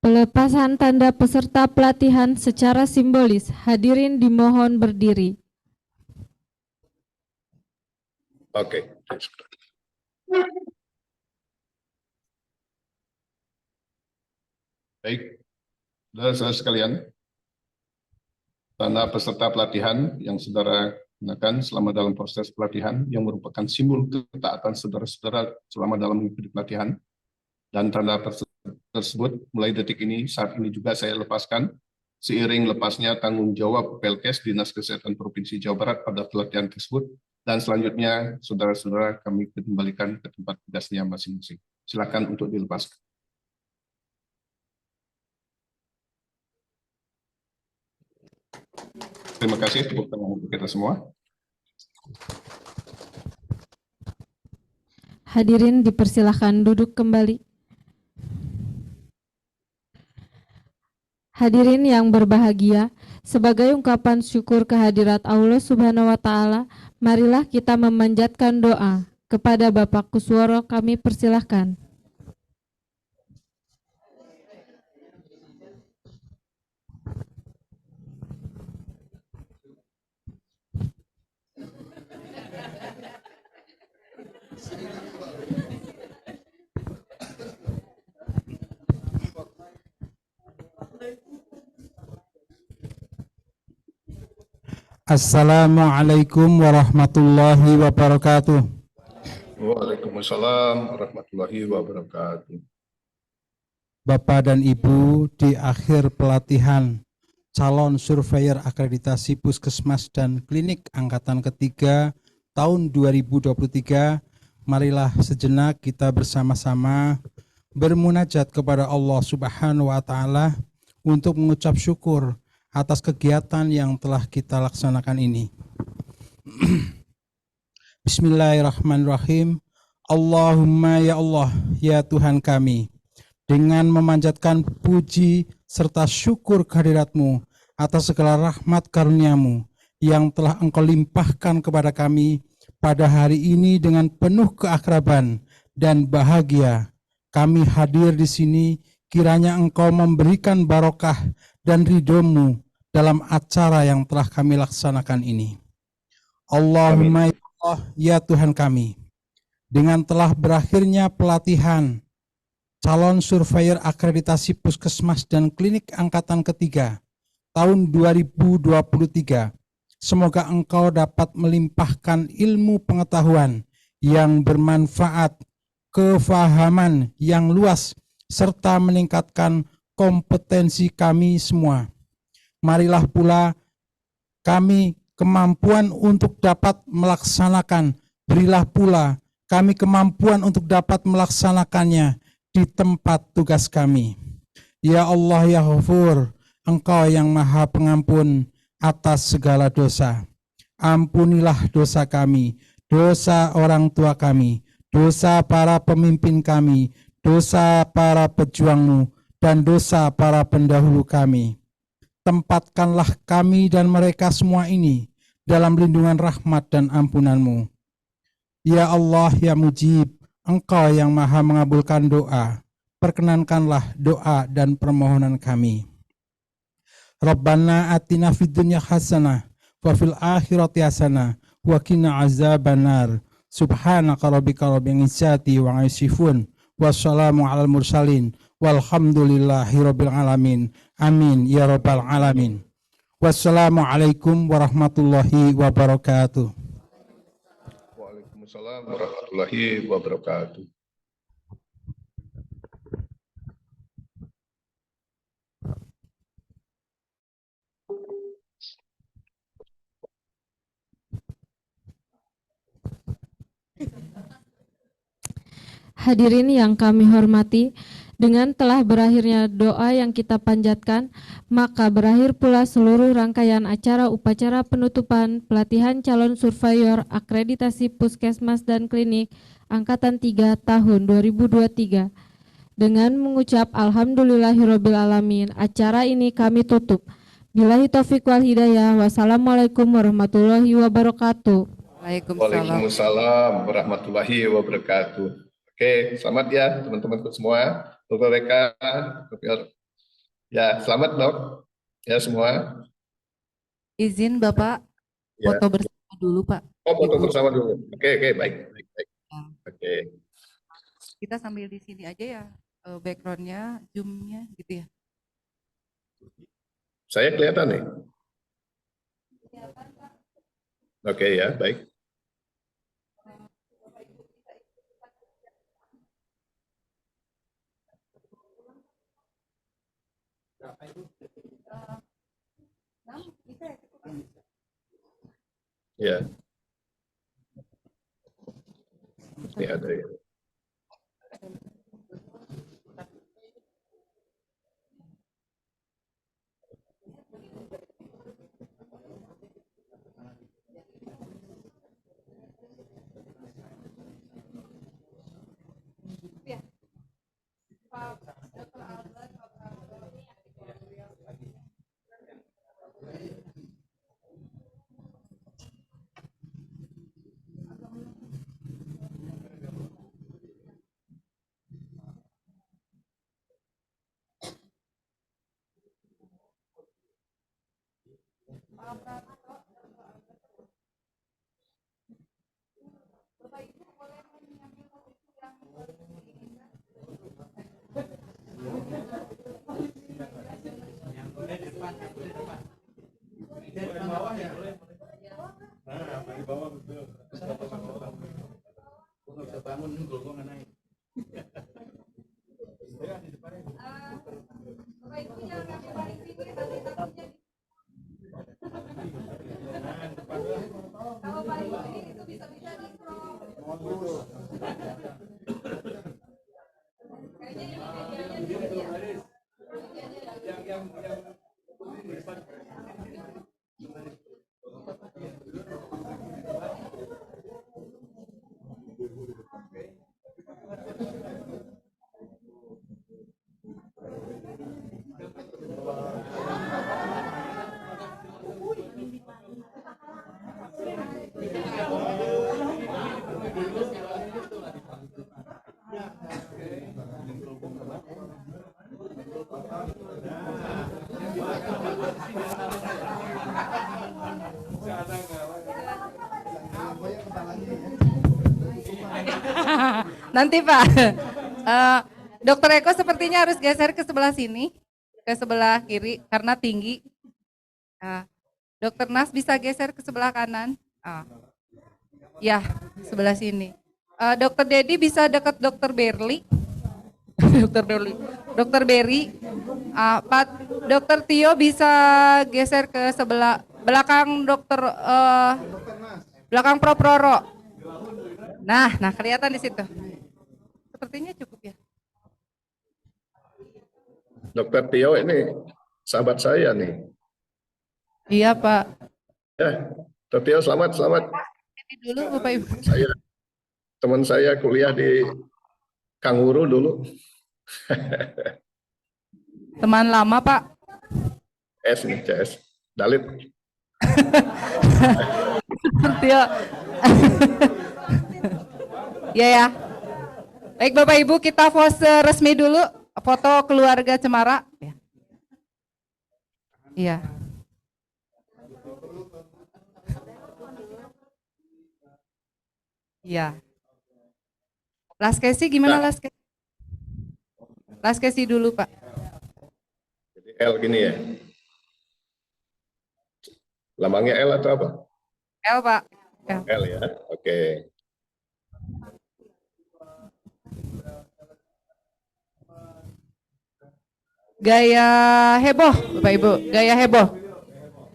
Pelepasan tanda peserta pelatihan secara simbolis. Hadirin dimohon berdiri. Oke. Baik, saudara sekalian, tanda peserta pelatihan yang saudara gunakan selama dalam proses pelatihan yang merupakan simbol ketaatan saudara-saudara selama dalam mengikuti pelatihan, dan tanda tersebut mulai detik ini saat ini juga saya lepaskan seiring lepasnya tanggung jawab Pelkes Dinas Kesehatan Provinsi Jawa Barat pada pelatihan tersebut, dan selanjutnya saudara-saudara kami kembalikan ke tempat tugasnya masing-masing. Silakan untuk dilepaskan. Terima kasih, tepuk tangan untuk kita semua. Hadirin dipersilahkan duduk kembali. Hadirin yang berbahagia, sebagai ungkapan syukur kehadirat Allah Subhanahu wa Ta'ala, marilah kita memanjatkan doa kepada Bapak Kusworo. Kami persilahkan. Assalamualaikum warahmatullahi wabarakatuh. Waalaikumsalam warahmatullahi wabarakatuh. Bapak dan Ibu, di akhir pelatihan calon surveyor akreditasi Puskesmas dan Klinik Angkatan Ketiga tahun 2023, marilah sejenak kita bersama-sama bermunajat kepada Allah Subhanahu wa Ta'ala untuk mengucap syukur atas kegiatan yang telah kita laksanakan ini. Bismillahirrahmanirrahim. Allahumma ya Allah, ya Tuhan kami, dengan memanjatkan puji serta syukur kehadirat-Mu atas segala rahmat karunia-Mu yang telah Engkau limpahkan kepada kami pada hari ini dengan penuh keakraban dan bahagia. Kami hadir di sini, kiranya Engkau memberikan barokah dan ridho-Mu dalam acara yang telah kami laksanakan ini. Allahumma ya Allah, ya Tuhan kami, dengan telah berakhirnya pelatihan calon surveyor akreditasi Puskesmas dan Klinik Angkatan Ketiga tahun 2023, semoga Engkau dapat melimpahkan ilmu pengetahuan yang bermanfaat, kefahaman yang luas, serta meningkatkan kompetensi kami semua. Marilah pula kami kemampuan untuk dapat melaksanakan, berilah pula kami kemampuan untuk dapat melaksanakannya di tempat tugas kami. Ya Allah ya Ghafur, Engkau yang Maha Pengampun atas segala dosa. Ampunilah dosa kami, dosa orang tua kami, dosa para pemimpin kami, dosa para pejuang-Mu, dan dosa para pendahulu kami. Tempatkanlah kami dan mereka semua ini dalam lindungan rahmat dan ampunan-Mu. Ya Allah, ya Mujib, Engkau yang maha mengabulkan doa, perkenankanlah doa dan permohonan kami. Rabbana atina fid dunya hasanah wa fil akhirati hasanah wa qina azabannar. Subhanaka rabbika rabbil izzati wa yasifun. Wassalamu alal mursalin walhamdulillahi rabbil alamin. Amin ya rabbal alamin. Wassalamualaikum warahmatullahi wabarakatuh. Waalaikumsalam warahmatullahi wabarakatuh. Hadirin yang kami hormati, dengan telah berakhirnya doa yang kita panjatkan, maka berakhir pula seluruh rangkaian acara upacara penutupan pelatihan calon surveyor akreditasi Puskesmas dan Klinik Angkatan 3 tahun 2023. Dengan mengucap Alhamdulillahirabbil alamin, acara ini kami tutup. Billahi taufik wal hidayah. Wassalamualaikum warahmatullahi wabarakatuh. Waalaikumsalam warahmatullahi wabarakatuh. Oke, selamat ya teman-temanku semua. Dr. Reka, ya selamat dok. Ya semua. Izin Bapak Ya. foto bersama dulu Pak. Oh, foto bersama dulu. Oke, baik. Oke. Kita sambil di sini aja ya, backgroundnya, zoomnya gitu ya. Saya kelihatan nih. Oke ya, baik. Ya. Ini ada ya. Nanti Pak, Dokter Eko sepertinya harus geser ke sebelah sini, ke sebelah kiri karena tinggi. Dokter Nas bisa geser ke sebelah kanan. Ya, sebelah sini. Dokter Dedi bisa dekat Dokter Berli. Dokter Berry. Pak Dokter Tio bisa geser ke sebelah belakang Dokter belakang Prof Roro. Nah kelihatan di situ. Sepertinya cukup ya. Dokter Tio ini sahabat saya nih. Iya Pak. Ya, Dokter Tio selamat. Ini dulu Bapak Ibu. Teman saya kuliah di Kanguru dulu. Teman lama Pak. CS nih, CS. Dalit. Tio. Ya ya. Baik Bapak Ibu, kita pose resmi dulu foto keluarga Cemara. Ya. Iya. Iya. Laskesi gimana Laskesi? Laskesi dulu Pak. Jadi L gini ya. Lambangnya L atau apa? L Pak. L. L ya. Oke. Gaya heboh Bapak Ibu, gaya heboh.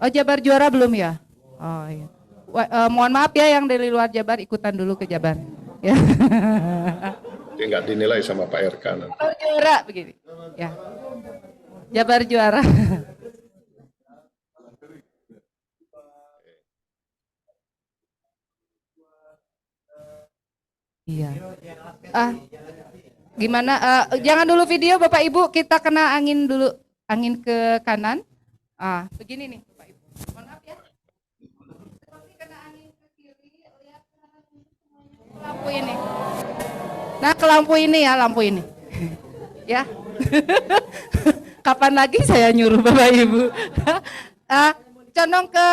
Oh Jabar juara belum ya? Oh iya. Mohon maaf ya yang dari luar Jabar ikutan dulu ke Jabar. Ya. Dia nggak dinilai sama Pak RK nanti. Jabar juara begini. Ya. Jabar juara. Iya. Gimana? Jangan dulu video Bapak Ibu, kita kena angin dulu, angin ke kanan. Begini nih Bapak Ibu. Mohon maaf ya. Seperti kena angin ke kiri, lihat lampu ini. Nah ke lampu ini ya, lampu ini. Ya. Kapan lagi saya nyuruh Bapak Ibu? Condong ke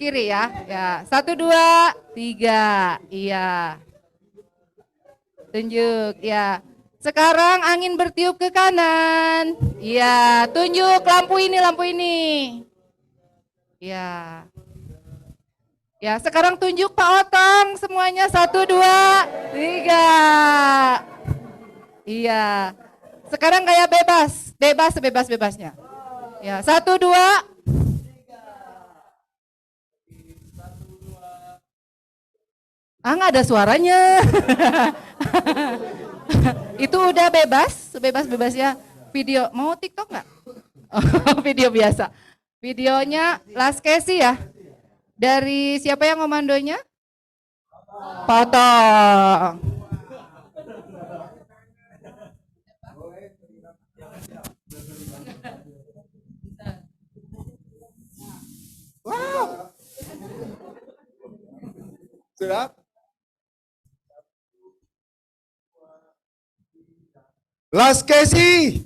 kiri ya. Ya, 1, 2, 3. Iya. Tunjuk ya. Sekarang angin bertiup ke kanan. Iya, tunjuk lampu ini, lampu ini. Ya. Ya, sekarang tunjuk Pak Otong semuanya 1, 2, 3. Iya. Sekarang kayak bebas, bebas sebebas-bebasnya. Ya, 1, 2. Nggak ada suaranya. Itu udah bebas, sebebas-bebasnya. Video, mau TikTok nggak? Oh, video biasa. Videonya Laskesi ya. Dari siapa yang komandonya? Pak Otong. Wow. Sudah? Laskesi.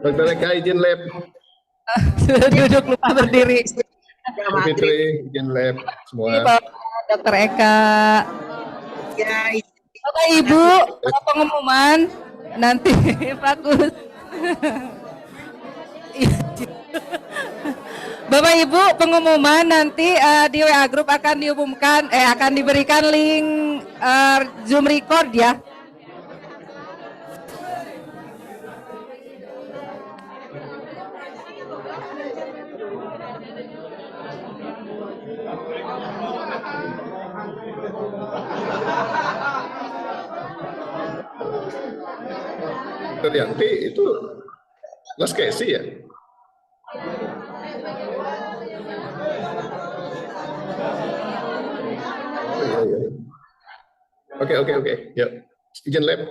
Dr. Eka izin lab. Duduk lupa berdiri. Bu Fitri izin lab semua. Dr. Eka. Ya, Bapak Ibu, kalau pengumuman nanti bagus. Bapak Ibu, pengumuman nanti di WA Group akan diumumkan, akan diberikan link Zoom record ya. Dr. Yanti itu Laskesi ya? Oh, iya. Oke. Yuk, izin lab.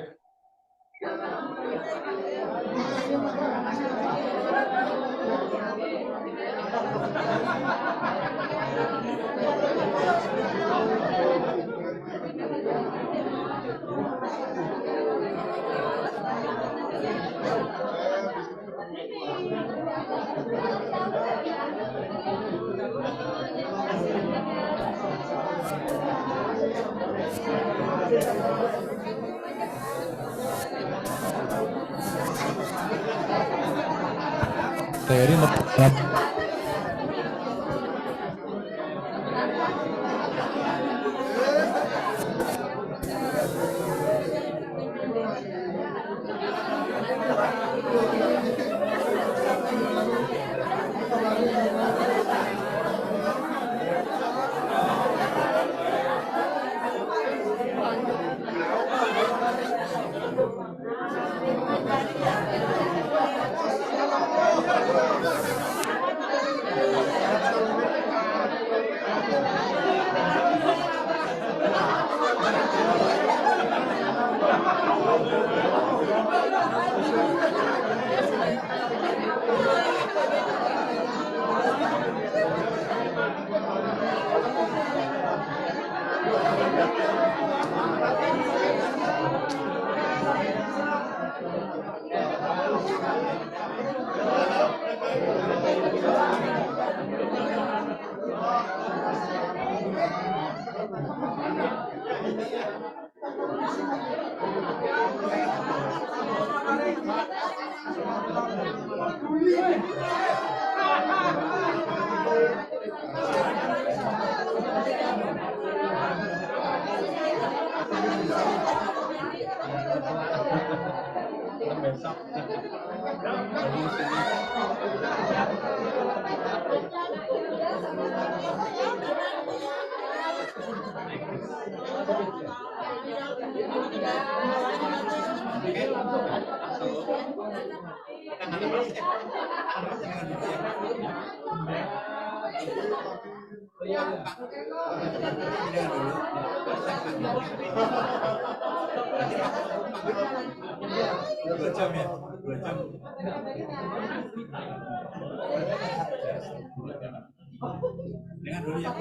Dengan dulu ya.